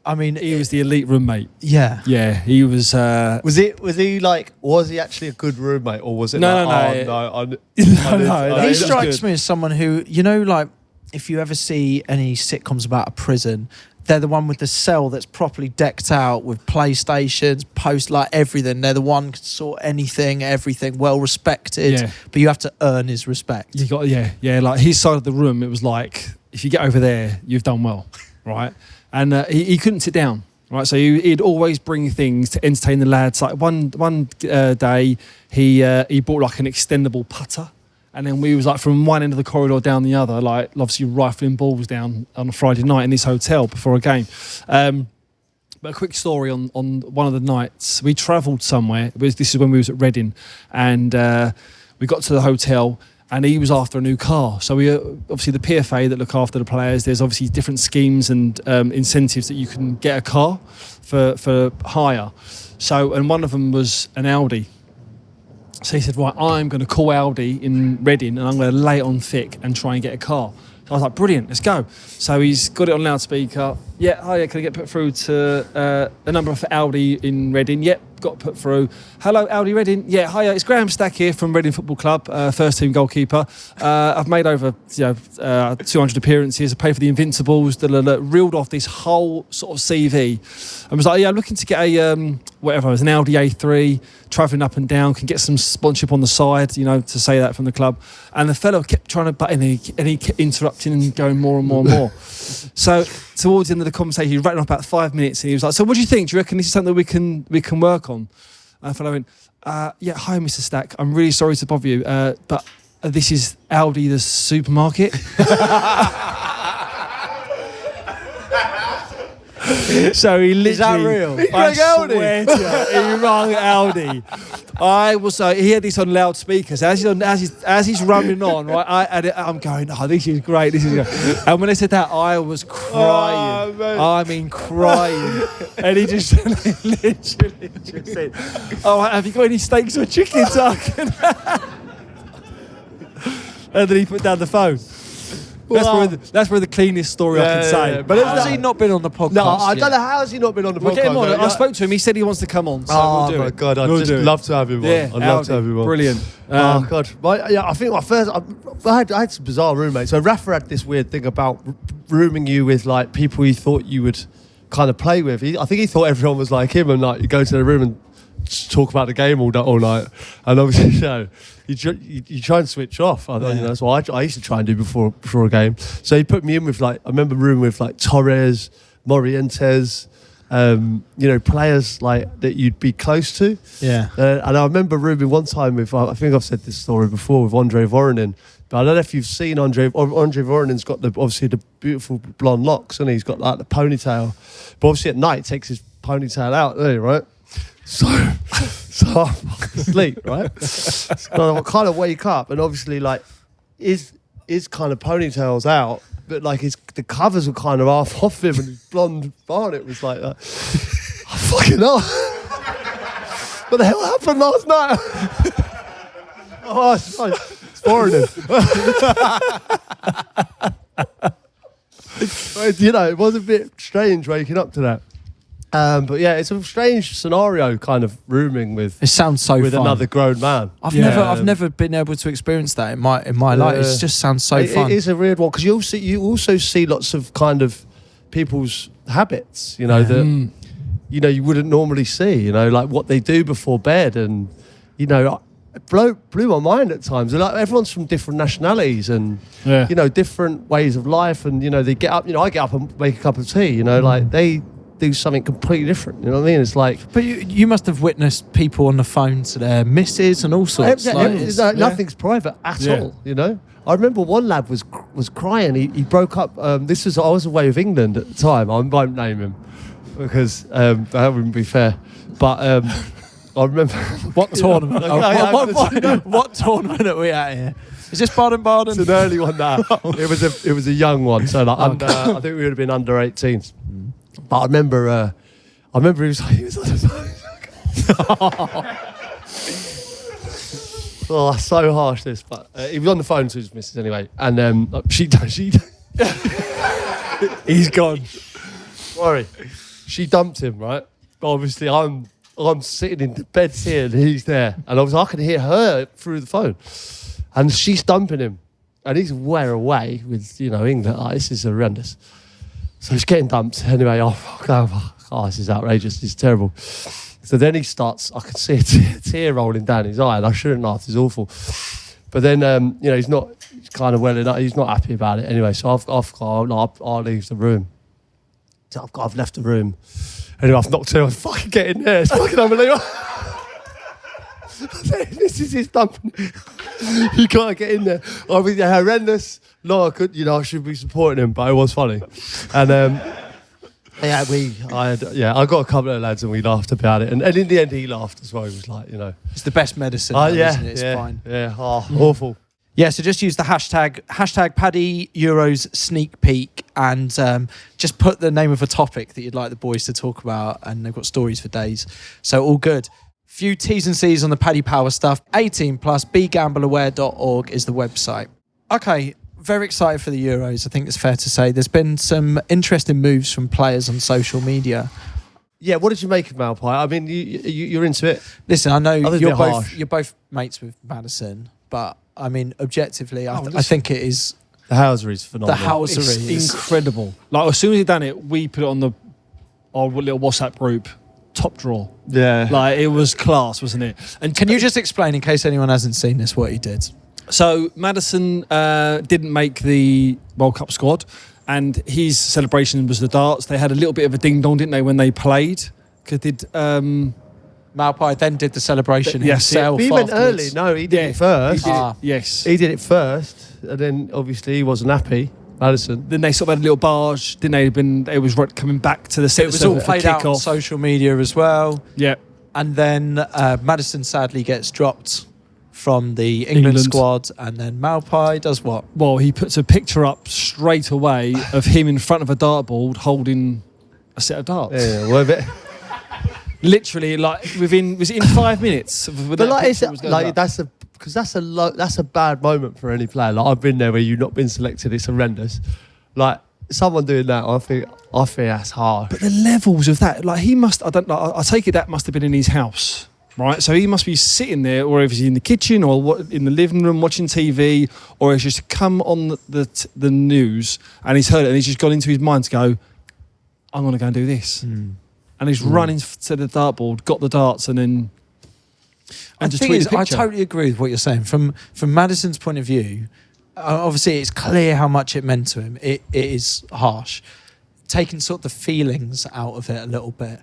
I mean, He was the elite roommate. yeah. Yeah, he was. Was he actually a good roommate, or was it No, like, no. He That's strikes good. me as someone who, you know, like if you ever see any sitcoms about a prison, they're the one with the cell that's properly decked out with PlayStations, like everything. They're the one who can sort anything, everything, well respected. Yeah. But you have to earn his respect. You got like his side of the room. It was like if you get over there, you've done well, right? And he couldn't sit down, right? So he'd always bring things to entertain the lads. Like one day, he bought like an extendable putter, and then we was like from one end of the corridor down the other, like obviously rifling balls down on a Friday night in this hotel before a game. But a quick story on one of the nights we travelled somewhere. This is when we was at Reading, and we got to the hotel. And he was after a new car. So we obviously the PFA that look after the players, there's obviously different schemes and incentives that you can get a car for hire. So, and one of them was an Audi. So he said, right, I'm going to call Audi in Reading and I'm going to lay it on thick and try and get a car. So I was like, brilliant, let's go. So he's got it on loudspeaker. Yeah, hiya, can I get put through to a number for Audi in Reading? Yep, got put through. Hello, Audi Reading. Yeah, hiya, it's Graham Stack here from Reading Football Club, first team goalkeeper. I've made over 200 appearances. I played for the Invincibles. Reeled off this whole sort of CV. I was like, yeah, I'm looking to get a whatever, it was an Audi A3, travelling up and down, can get some sponsorship on the side, you know, to say that from the club. And the fellow kept trying to butt in, and he kept interrupting and going more and more and more. So towards the end of the conversation, he rattled off about 5 minutes, and he was like, so what do you think? Do you reckon this is something that we can work on? And the fellow went, yeah, hi, Mr. Stack. I'm really sorry to bother you, but this is Aldi, the supermarket. So he literally... Is that real? I swear to you, he rang Aldi. I was he had this on loudspeakers as he's running on, right? I'm going, oh, this is great, this is great. And when they said that, I was crying. I mean, crying. And he just literally just said, oh, have you got any steaks or chickens? And then he put down the phone. That's where the cleanest story I can say. Yeah. But Has he not been on the podcast? No, I don't yet? know how has he not been on the We'll podcast. get him on. mate. I spoke to him. He said he wants to come on. So Oh we'll do my it. god, I'd We'll just do it. love to have him on. Yeah, I'd love to have him on. Brilliant. Oh god, I think my first, I had some bizarre roommates. So Rafa had this weird thing about rooming you with like people he thought you would kind of play with. I think he thought everyone was like him, and like you go to the room and just talk about the game all night. And obviously, you know, you try and switch off. That's what I used to try and do before a game. So he put me in with like, I remember rooming with like Torres, Morientes. Players like that you'd be close to. Yeah. And I remember rooming one time with, I think I've said this story before, with Andre Voronin. But I don't know if you've seen Andre Voronin's got obviously the beautiful blonde locks, and he's got like the ponytail. But obviously at night he takes his ponytail out, doesn't he, right? So I'm asleep, right? So I kind of wake up, and obviously like his kind of ponytail's out, but like the covers were kind of half off him, and his blonde barnet was like that. I fucking hell. What the hell happened last night? Oh, it's foreign. It was a bit strange waking up to that. But yeah, it's a strange scenario kind of rooming with It sounds so with fun. another grown man. I've never been able to experience that in my life. It just sounds so fun. It is a weird one because you also see lots of kind of people's habits, that you wouldn't normally see, like what they do before bed, and it blew my mind at times. Like everyone's from different nationalities and different ways of life, and they get up. I get up and make a cup of tea. Like they do something completely different. You know what I mean? It's like, but you must have witnessed people on the phone to their missus and all sorts. Nothing's private at all. I remember one lad was crying. He broke up. I was away with England at the time. I won't name him because that wouldn't be fair. But I remember what tournament. What tournament are we at here? Is this Baden-Baden? It's an early one now. It was a young one. So like I think we would have been under 18s. But I remember he was on the phone. Oh, so harsh this, but he was on the phone to his missus anyway, and she He's gone. Sorry, she dumped him, right? But obviously, I'm sitting in the bed here, and he's there, and obviously I can hear her through the phone, and she's dumping him, and he's way away with England. Oh, this is horrendous. So he's getting dumped anyway. This is outrageous. This is terrible. So then he starts. I can see a tear rolling down his eye, and I shouldn't laugh. It's awful. But then he's not. He's kind of well enough. He's not happy about it anyway. So I'll leave the room. So I've left the room. Anyway, I've knocked her. I fucking get in there. It's fucking unbelievable. This is his dumping. You can't get in there. Obviously horrendous. No, I could. I should be supporting him, but it was funny. And I got a couple of lads and we laughed about it. And in the end, he laughed as well. He was like, it's the best medicine. Isn't it? It's fine. Yeah. Oh, awful. Yeah, so just use the hashtag Paddy Euros sneak peek and just put the name of a topic that you'd like the boys to talk about, and they've got stories for days. So all good. Few T's and C's on the Paddy Power stuff. 18+, begambleaware.org is the website. Okay, very excited for the Euros, I think it's fair to say. There's been some interesting moves from players on social media. Yeah, what did you make of Malpai? I mean, you're into it. Listen, I know you're both mates with Madison, but I mean, objectively, I think it is. The housery is phenomenal. The housery is incredible. Like as soon as he done it, we put it on our little WhatsApp group. Top draw. Yeah. Like it was class, wasn't it? And can you just explain, in case anyone hasn't seen this, what he did? So Madison didn't make the World Cup squad, and his celebration was the darts. They had a little bit of a ding dong, didn't they, when they played? Because Malpai then did the celebration himself. He went early. No, he did it first. Yes. He did it first, and then obviously he wasn't happy. Madison. Then they sort of had a little barge, didn't they? It was coming back to the centre. It was all played out on social media as well. Yeah. And then Madison sadly gets dropped from the England squad, and then Malpai does what? Well, he puts a picture up straight away of him in front of a dartboard holding a set of darts. Yeah, well, a bit. Literally, like was it in 5 minutes? But that's a bad moment for any player. Like I've been there where you've not been selected. It's horrendous. Like someone doing that, I think that's hard. But the levels of that, like he must. I don't know. I take it that must have been in his house, right? So he must be sitting there, or if he's in the kitchen, or in the living room watching TV, or he's just come on the news and he's heard it and he's just gone into his mind to go, I'm going to go and do this. And he's running to the dartboard, got the darts, and then. And I totally agree with what you're saying. From Madison's point of view, obviously it's clear how much it meant to him. It is harsh. Taking sort of the feelings out of it a little bit.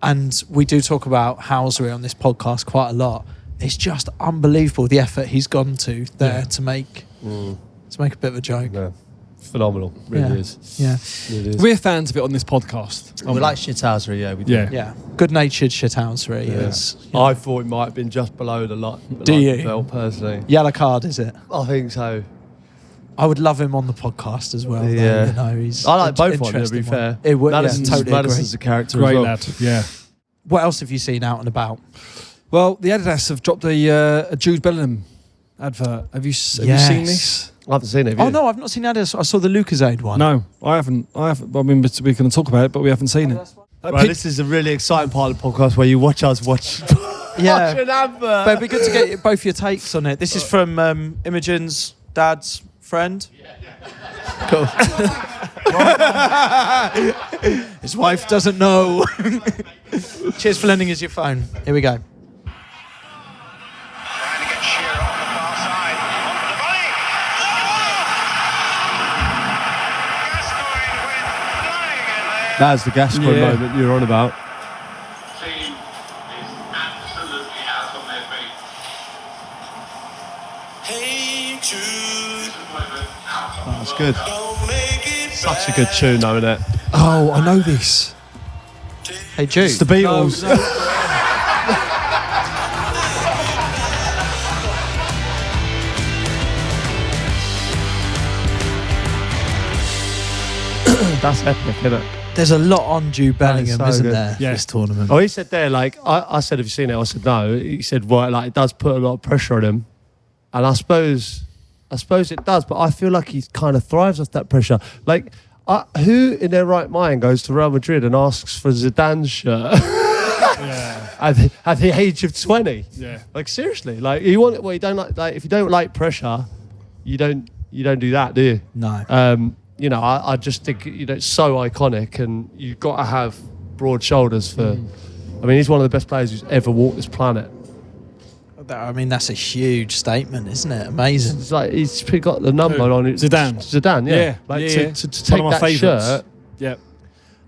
And we do talk about housery on this podcast quite a lot. It's just unbelievable the effort he's gone to there to make a bit of a joke. Yeah. Phenomenal, really is. Yeah, really is. We're fans of it on this podcast. We like shithousery, yeah, we do. Yeah. Good-natured shithousery. Yeah. I thought it might have been just below the line. Do you? Well, personally. Yellow card, is it? I think so. I would love him on the podcast as well. Yeah. Though, he's I like both of them, to be fair. It would, Madison's Madison's a character Great as well. lad, yeah. What else have you seen out and about? Well, the Adidas have dropped a Jude Bellingham advert. Have you seen this? I haven't seen it. Oh no, I've not seen Adidas. I saw the Lucasade one. No, I haven't. I mean, we're going to talk about it, but we haven't seen it. Right, this is a really exciting part of the podcast where you watch us watch an advert. But it'd be good to get both your takes on it. This is from Imogen's dad's friend. Cool. His wife doesn't know. Cheers for lending us your phone. Here we go. That's the Gascoigne moment you're on about. Team is absolutely out on their feet. Hey Jude. That's good. Such a good tune, though, isn't it? Oh, I know this. Hey Jude. It's the Beatles. That's epic, isn't it? There's a lot on Jude Bellingham, so isn't good. there? Yeah. This tournament. Oh, he said there, like, I said, have you seen it? I said, no. He said, well, like, it does put a lot of pressure on him. And I suppose it does, but I feel like he kind of thrives off that pressure. Like, who in their right mind goes to Real Madrid and asks for Zidane's shirt at the age of 20? Yeah. Like, seriously, like, you don't like if you don't like pressure, you don't do that, do you? No. You know, I just think, you know, it's so iconic, and you've got to have broad shoulders for. I mean, he's one of the best players who's ever walked this planet. I mean, that's a huge statement, isn't it? Amazing. It's like he's got the number on it. Zidane, yeah. yeah. Like Yeah, to One take of my that favourites. shirt, Yeah.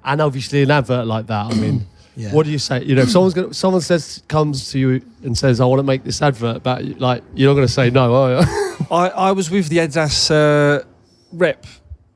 and obviously an advert like that. I mean, Yeah. what do you say? You know, if someone comes to you and says, "I want to make this advert about you," like, you're not going to say no, are you? I was with the Adidas rep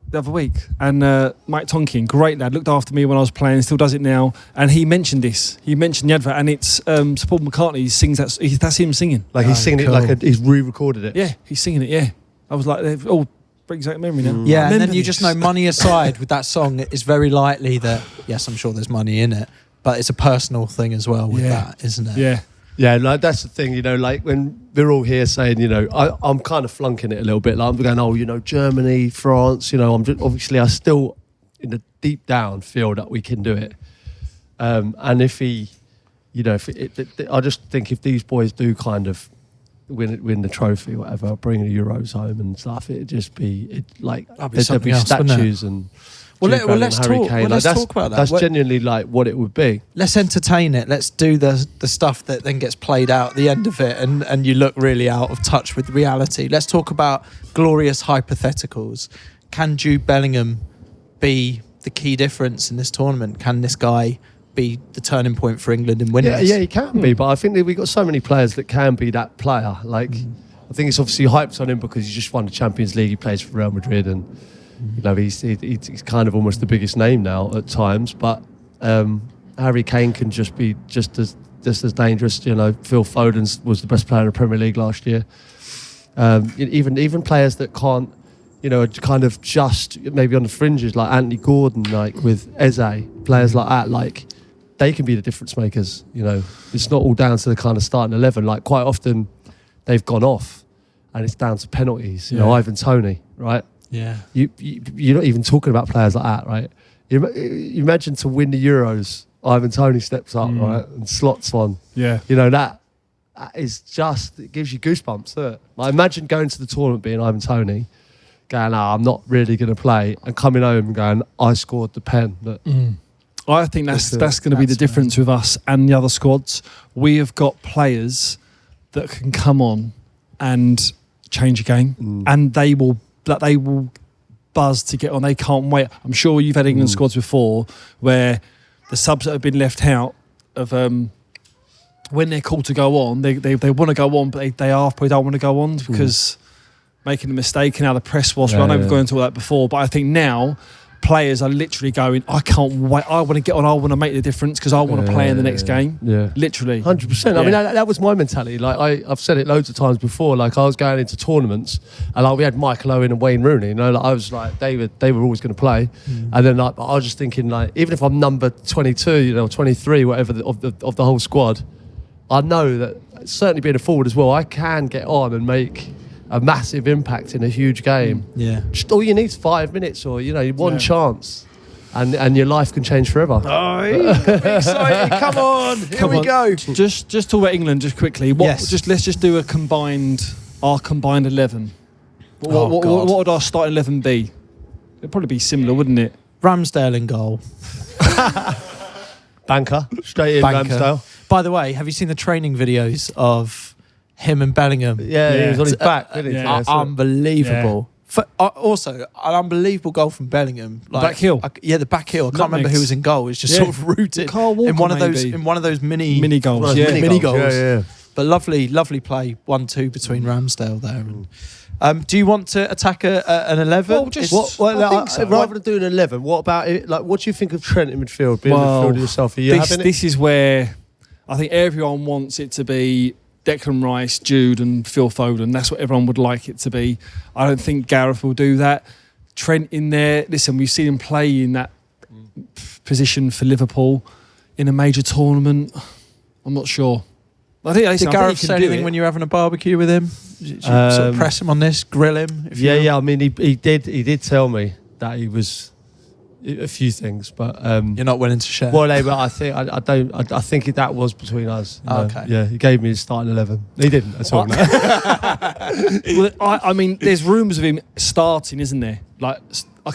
the other week, and Mike Tonkin, great lad, looked after me when I was playing, still does it now, and he mentioned this. He mentioned the advert, and it's Sir Paul McCartney. He sings that. That's him singing. Like he's singing cool. it like he's re-recorded it. Yeah, he's singing it. Yeah, I was like, it all brings back memory now. Yeah, and then Remember you this. just know, money aside, with that song, it's very likely that, yes, I'm sure there's money in it, but it's a personal thing as well with that, isn't it? Yeah. Yeah, like that's the thing, you know, like when we're all here saying, you know, I'm kind of flunking it a little bit. Like I'm going, oh, you know, Germany, France, you know, obviously I still, in the deep down, feel that we can do it. And if he, you know, I just think if these boys do kind of win the trophy or whatever, bring the Euros home and stuff, it'd just be, That'd be there'd something be else, wouldn't it? statues and... Well, Jude Bellingham, let's Harry talk. Kane. Well, let's that's, talk about that. That's What- genuinely like what it would be. Let's entertain it. Let's do the stuff that then gets played out at the end of it, and you look really out of touch with reality. Let's talk about glorious hypotheticals. Can Jude Bellingham be the key difference in this tournament? Can this guy be the turning point for England in winning? Yeah, he can be, but I think that we've got so many players that can be that player. Like, I think it's obviously hyped on him because he just won the Champions League. He plays for Real Madrid, and you know he's kind of almost the biggest name now at times. But Harry Kane can just be just as dangerous. You know, Phil Foden was the best player in the Premier League last year. Even players that can't, you know, kind of just maybe on the fringes, like Anthony Gordon, like with Eze, players like that, like they can be the difference makers. You know, it's not all down to the kind of starting 11. Like quite often, they've gone off, and it's down to penalties. You know, Ivan Toney, right? Yeah. You're not even talking about players like that, right? You imagine to win the Euros, Ivan Toney steps up, right, and slots one. Yeah. You know, that is just, it gives you goosebumps, doesn't it? Like, imagine going to the tournament being Ivan Toney, going, I'm not really going to play, and coming home and going, I scored the pen. I think that's going to be the difference with us and the other squads. We have got players that can come on and change a game, and they will buzz to get on. They can't wait. I'm sure you've had England squads before where the subs that have been left out of when they're called to go on, they want to go on, but they halfway don't want to go on because making a mistake and how the press was. I know we've gone into all that before, but I think now players are literally going, I can't wait, I want to get on, I want to make the difference because I want to play in the next game. Yeah. Literally. 100%. I mean, that was my mentality. Like, I've said it loads of times before. Like, I was going into tournaments and like we had Michael Owen and Wayne Rooney. You know, like, I was like, they were always going to play. And then like, I was just thinking, like, even if I'm number 22, you know, 23, whatever, of the whole squad, I know that certainly being a forward as well, I can get on and make a massive impact in a huge game. Yeah. Just all you need is 5 minutes or, you know, one chance. and your life can change forever. Oh, excited! Come on, here we go. Just talk about England just quickly. Let's just do our combined 11. What would our starting 11 be? It'd probably be similar, wouldn't it? Ramsdale in goal. Banker, straight in Ramsdale. By the way, have you seen the training videos of him and Bellingham? Yeah, he was on his back. Didn't he? Unbelievable. Also, an unbelievable goal from Bellingham. Back heel. The back heel. I can't remember who was in goal. It's just sort of rooted Carl Walker, in one of those mini goals. Mini goals. Yeah. But lovely play 1-2 between Ramsdale there. And, do you want to attack an 11? Well, rather than doing 11, what about it? Like, what do you think of Trent in midfield? Being midfielder yourself, are you having it? This is where I think everyone wants it to be. Declan Rice, Jude and Phil Foden. That's what everyone would like it to be. I don't think Gareth will do that. Trent in there. Listen, we've seen him play in that position for Liverpool in a major tournament. I'm not sure. Did Gareth say anything when you were having a barbecue with him? Did you sort of press him on this, grill him? I mean, he did tell me that he was a few things, but you're not willing to share. Well, but I think I think that was between us. Okay. Yeah, he gave me his starting 11. He didn't at all. Well, I mean, there's rumours of him starting, isn't there? Like, I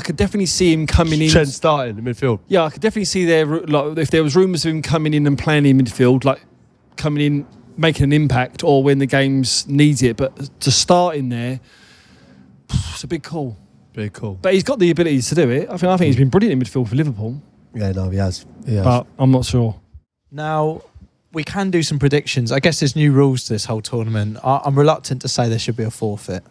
could definitely see him coming in. Trent starting in midfield. Yeah, I could definitely see if there was rumours of him coming in and playing in midfield, like coming in, making an impact, or when the games needs it. But to start in there, it's a big call. Very cool. But he's got the ability to do it. I think he's been brilliant in midfield for Liverpool. Yeah, no, he has. But I'm not sure. Now, we can do some predictions. I guess there's new rules to this whole tournament. I'm reluctant to say there should be a forfeit.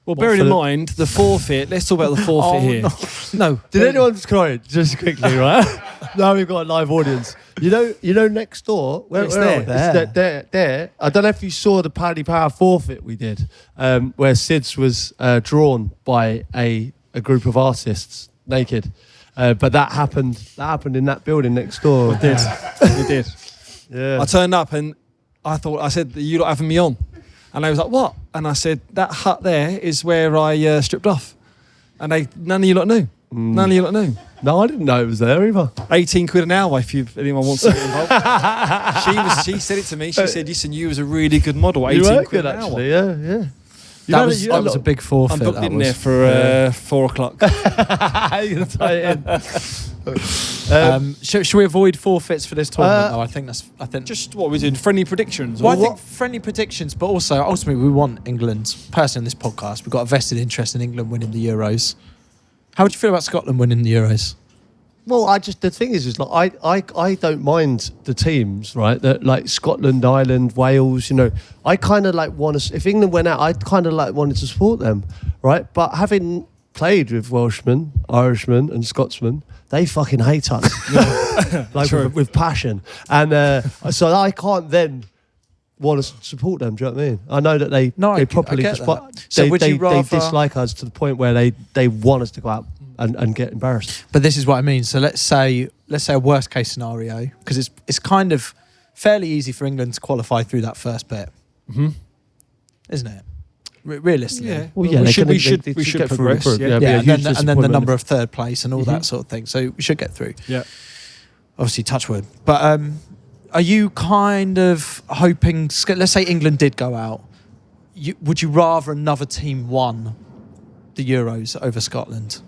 Well, bearing in mind the forfeit, let's talk about the forfeit here. No. Did anyone cry just quickly, right? Now we've got a live audience. You know, next door, where It's there. there. There. I don't know if you saw the Paddy Power forfeit we did, where Sids was drawn by a group of artists naked, but that happened in that building next door. It did. It did. Yeah. I turned up and I said, "You lot having me on?" And they was like, "What?" And I said, "That hut there is where I stripped off." And none of you lot knew. None of you lot knew. No, I didn't know it was there either. 18 quid an hour if anyone wants to get involved. She said it to me. She said, "Listen, you was a really good model. 18 quid an hour." Yeah. That was a big forfeit. I'm booked in there for 4 o'clock. You're gonna tie it in. Should we avoid forfeits for this tournament? I think Just what we did, friendly predictions. Well, I think friendly predictions, but also ultimately we want England. Personally, on this podcast, we've got a vested interest in England winning the Euros. How would you feel about Scotland winning the Euros? Well, the thing is like I don't mind the teams, right? That like Scotland, Ireland, Wales. You know, I kind of like want to. If England went out, I kind of like wanted to support them, right? But having played with Welshmen, Irishmen, and Scotsmen, they fucking hate us, like with passion, and so I can't then want to support them. Do you know what I mean? I know that they properly they dislike us to the point where they want us to go out and get embarrassed. But this is what I mean. So let's say a worst case scenario, because it's kind of fairly easy for England to qualify through that first bit, isn't it? Realistically, yeah. Well, yeah, we should progress. And then the number of third place and all that sort of thing. So we should get through. Yeah. Obviously, touch wood. But are you kind of hoping? Let's say England did go out. Would you rather another team won the Euros over Scotland?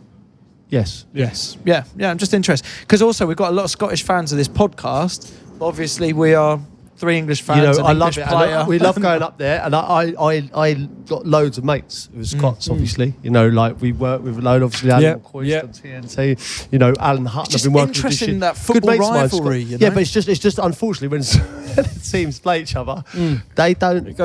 Yes. Yeah. I'm just interested because also we've got a lot of Scottish fans of this podcast. But obviously, we are 3 English fans. You know, I love it. We love going up there, and I got loads of mates who were Scots. Obviously, you know, like we work with a load. Obviously, Alan McCoy on T&C. You know, Alan Hutton. I've been working with this interesting year. that football rivalry. You know? Yeah, but it's just unfortunately when teams play each other, they don't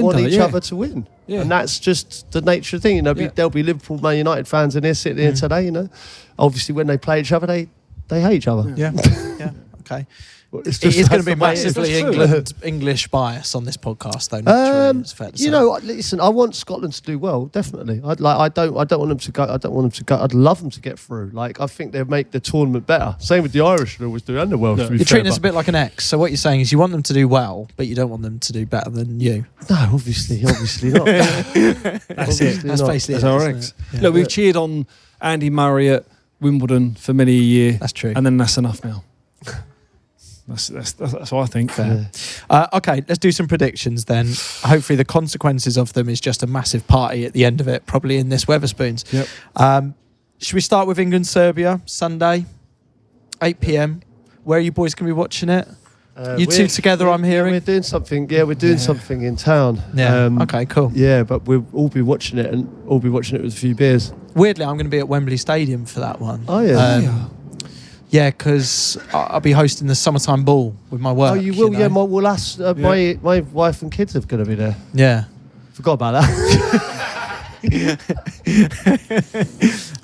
want each other to win. Yeah. And that's just the nature of the thing. You know, there'll be Liverpool, Man United fans in here sitting here today. You know, obviously when they play each other, they hate each other. Yeah. Okay. Well, it is going to be massively English bias on this podcast, though. Naturally, it's fair to say. You know, listen, I want Scotland to do well. Definitely, I don't want them to go. I don't want them to go. I'd love them to get through. Like I think they'll make the tournament better. Same with the Irish, they always do, and the Welsh. You're treating us a bit like an ex. So what you're saying is you want them to do well, but you don't want them to do better than you. No, obviously not. That's it. That's basically our ex. Look, we've cheered on Andy Murray at Wimbledon for many a year. That's true. And then that's enough now. That's what I think. Fair. Okay, let's do some predictions then. Hopefully the consequences of them is just a massive party at the end of it, probably in this Wetherspoons. Yep. Should we start with England-Serbia, Sunday, 8 p.m? Where are you boys going to be watching it? You two together, I'm hearing? We're doing something. Yeah, we're doing something in town. Yeah. Okay, cool. Yeah, but we'll all be watching it, and all be watching it with a few beers. Weirdly, I'm going to be at Wembley Stadium for that one. Oh, yeah. Yeah, because I'll be hosting the summertime ball with my work. Oh, you will? know? Yeah, my wife and kids are going to be there. Yeah. Forgot about that.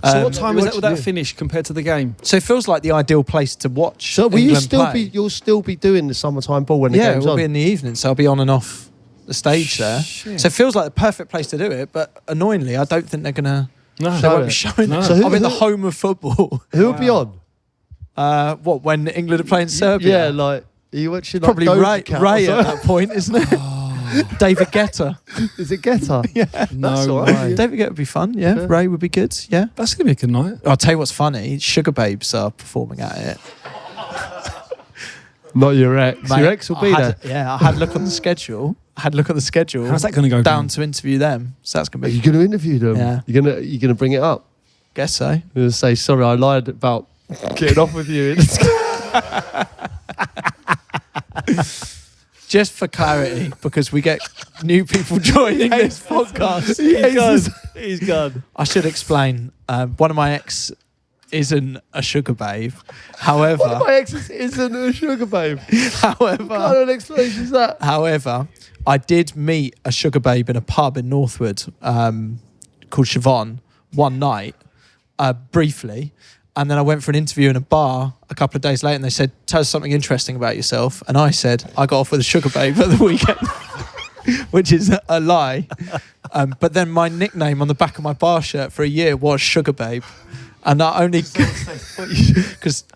So what time will that finish compared to the game? So it feels like the ideal place to watch. So will you England still play. you'll still be doing the summertime ball when the game's it will on? be in the evening, so I'll be on and off the stage there. Shit. So it feels like the perfect place to do it, but annoyingly, I don't think they're going to. No. They won't be showing No. it. So I'm in the home of football. Who will be on? What, when England are playing Serbia? Yeah, like, are you watching like Probably Doja Cat or Ray at something? that point, isn't it? David Guetta. Is it Getter? Yeah. That's all way. right. David Guetta would be fun, yeah. Yeah. Ray would be good, yeah. That's going to be a good night. I'll tell you what's funny. Sugar Babes are performing at it. Not your ex. Mate, Your ex will be there. Yeah, I had a look on the schedule. How's that going to go down to interview them. So that's going Are to you be, going to interview them? Yeah. You're gonna bring it up. guess so. You're going to say, sorry, I lied about getting off with you. Just for clarity, because we get new people joining this podcast. He's gone. I should explain. One of my ex isn't a sugar babe. However, One of my exes isn't a sugar babe. What kind however, of explanation is that? however, I did meet a sugar babe in a pub in Northwood called Siobhan one night, briefly. And then I went for an interview in a bar a couple of days later, and they said, tell us something interesting about yourself. And I said, I got off with a sugar babe at the weekend, which is a lie. But then my nickname on the back of my bar shirt for a year was Sugar Babe. And not only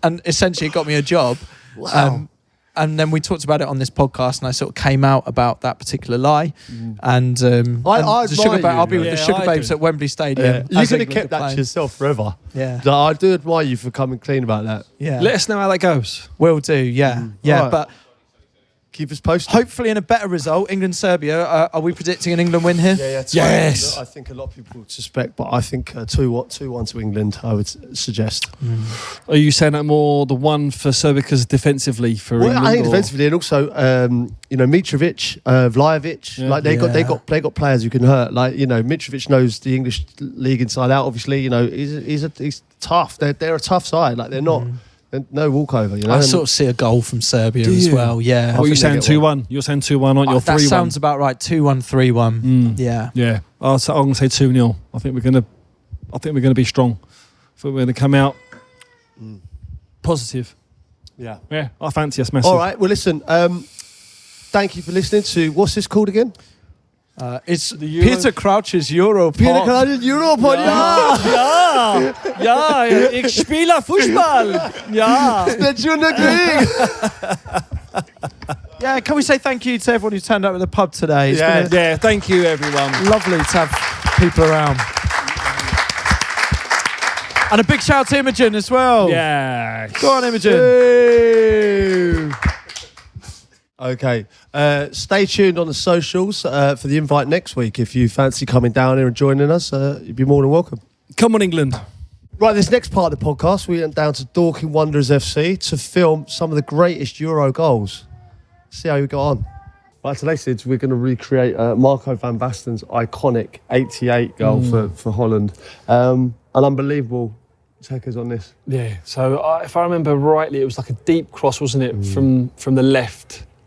and essentially it got me a job. Wow. And then we talked about it on this podcast, and I sort of came out about that particular lie. And, I the sugar admire babe, I'll you, be with man. the Yeah, sugar I babes do. at Wembley Stadium. You as could have England kept are that to playing. yourself forever. Yeah. So I do admire you for coming clean about that. Yeah. Let us know how that goes. Will do, yeah. Yeah, All right. but Keep us posted. hopefully in a better result, England-Serbia. Are we predicting an England win here? Yeah. Yes. I think a lot of people would suspect, but I think 2-1 to England, I would suggest. Are you saying that more the one for Serbia because defensively for Well, England? I think or- defensively, and also Mitrovic, Vlahovic, Yeah. like they got players who can hurt. Like Mitrovic knows the English league inside out. Obviously, he's tough. They're a tough side. Like they're not no walkover. I sort of see a goal from Serbia Do as you? well. Yeah. What are you think they saying? get 2-1. You're saying 2-1, aren't you? Or 3-1. That sounds about right. 2-1, 3-1. Yeah. Yeah. I'm going to say 2-0. I think we're going to be strong. I think we're going to come out positive. Yeah. Yeah. I fancy us massive. All right. Well, listen. Thank you for listening to what's this called again? It's The Euro- Peter Crouch's Euro Pina pod. Colada Europod. Ja, ich spiele Fußball. Ja. Yeah, can we say thank you to everyone who turned up at the pub today? It's been Yeah. Thank you, everyone. lovely to have people around. And a big shout out to Imogen as well. Yeah. Go on, Imogen. Okay. Stay tuned on the socials for the invite next week. If you fancy coming down here and joining us, you'd be more than welcome. Come on, England. Right, this next part of the podcast, we went down to Dorking Wanderers FC to film some of the greatest Euro goals. See how we got on. Right, today, Sid, we're going to recreate Marco van Basten's iconic 88 goal for Holland. An unbelievable take us on this. Yeah. So if I remember rightly, it was like a deep cross, wasn't it, from the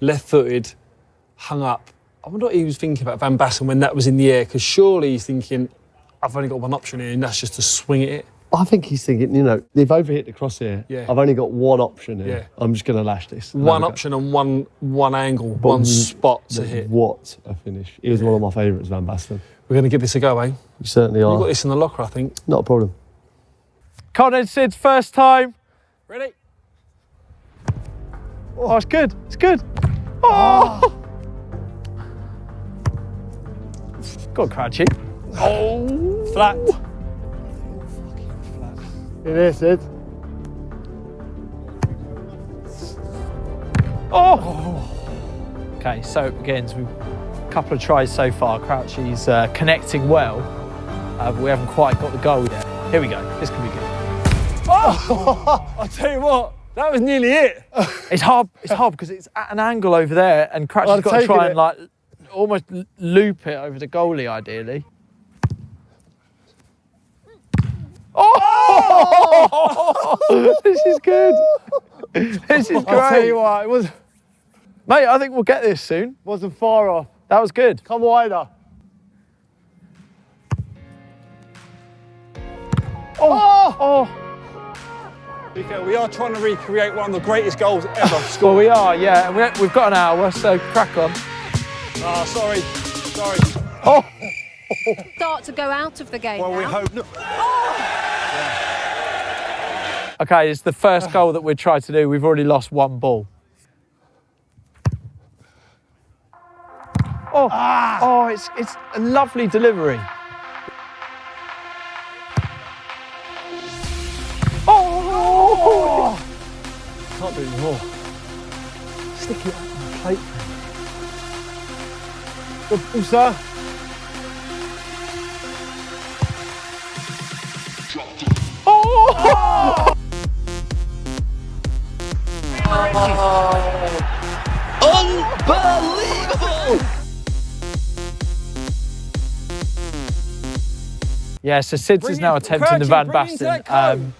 left-footed, hung up. I wonder what he was thinking about Van Basten when that was in the air, because surely he's thinking, I've only got one option here, and that's just to swing it. I think he's thinking, they've overhit the cross here. Yeah. I've only got one option here. Yeah. I'm just going to lash this. One option and one angle, one spot to hit. What a finish. He was one of my favourites, Van Basten. We're going to give this a go, eh? We certainly You've are. got this in the locker, I think. Not a problem. Cordon, Sid's first time. Ready? Oh, it's good. It's good. Oh! Go on, Crouchy. Flat. It is, Sid. Oh! Okay, so it begins. We've a couple of tries so far. Crouchy's connecting well, but we haven't quite got the goal yet. Here we go. This can be good. Oh! I'll tell you what, that was nearly it. It's hard because it's at an angle over there, and Crouchy's got to try and like almost loop it over the goalie, ideally. Oh! This is good. This is great. I'll tell you what, it was. Mate, I think we'll get this soon. Wasn't far off. That was good. Come wider. Oh! To be fair, we are trying to recreate one of the greatest goals ever Well, scored. we are, yeah. And we've got an hour, so crack on. Oh, sorry. Oh! Start to go out of the game Well, we now. hope not. Okay, it's the first goal that we're trying to do. We've already lost one ball. Oh, oh, it's a lovely delivery. Oh! Can't do more. Stick it on the plate. Good ball, sir. Oh! Unbelievable! Yeah, so Sids is now attempting the Van Basten.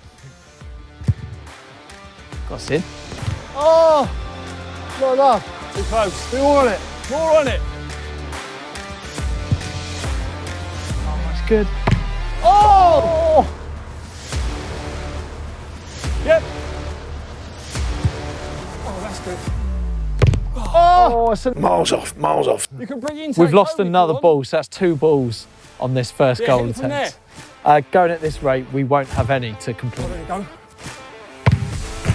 Got Sid. Oh! Not enough. Too close. We want it. More on it. Oh, that's good. Oh! Yep. Oh, that's good. Oh, it's a... Miles off. You can bring in. We've lost another ball, so that's 2 balls on this first Yeah, goal hit it from attempt. Going at this rate, we won't have any to complete. There we go.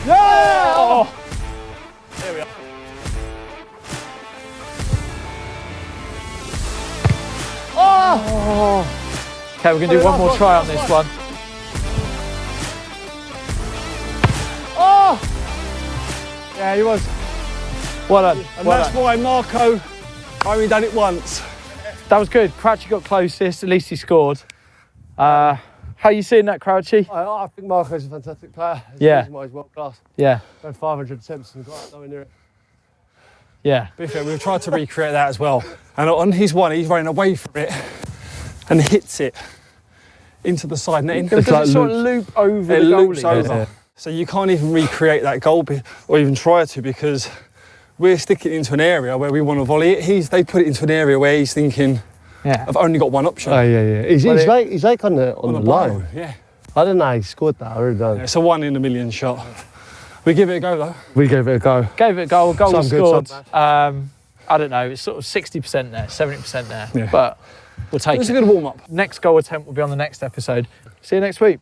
Yeah! Oh. There we are. Oh! Okay, we're going to do one more try on this one. Oh! Yeah, he was. Well done. And Well that's done. why Marco only done it once. That was good. Crouchy got closest, at least he scored. How are you seeing that, Crouchy? I think Marco's a fantastic player. He's Yeah. the reason why he's world class. Yeah, Had 500 attempts and got nowhere near it. yeah. To be fair, we've tried to recreate that as well. And on his one, he's running away from it and hits it into the side netting. Does it sort of loop over It the loops goalie? over. So you can't even recreate that goal or even try to, because we're sticking it into an area where we want to volley it. They put it into an area where he's thinking, Yeah. I've only got one option. Oh, yeah. He's like on the on the line. line. Yeah. I don't know how he scored that. I really don't. It's a 1 in a million shot. We give it a go though. We gave it a go. Gave it a goal. Goal was Some good, scored. some I don't know. It's sort of 60% there, 70% there. Yeah. But we'll take It was it. a good warm up. Next goal attempt will be on the next episode. See you next week.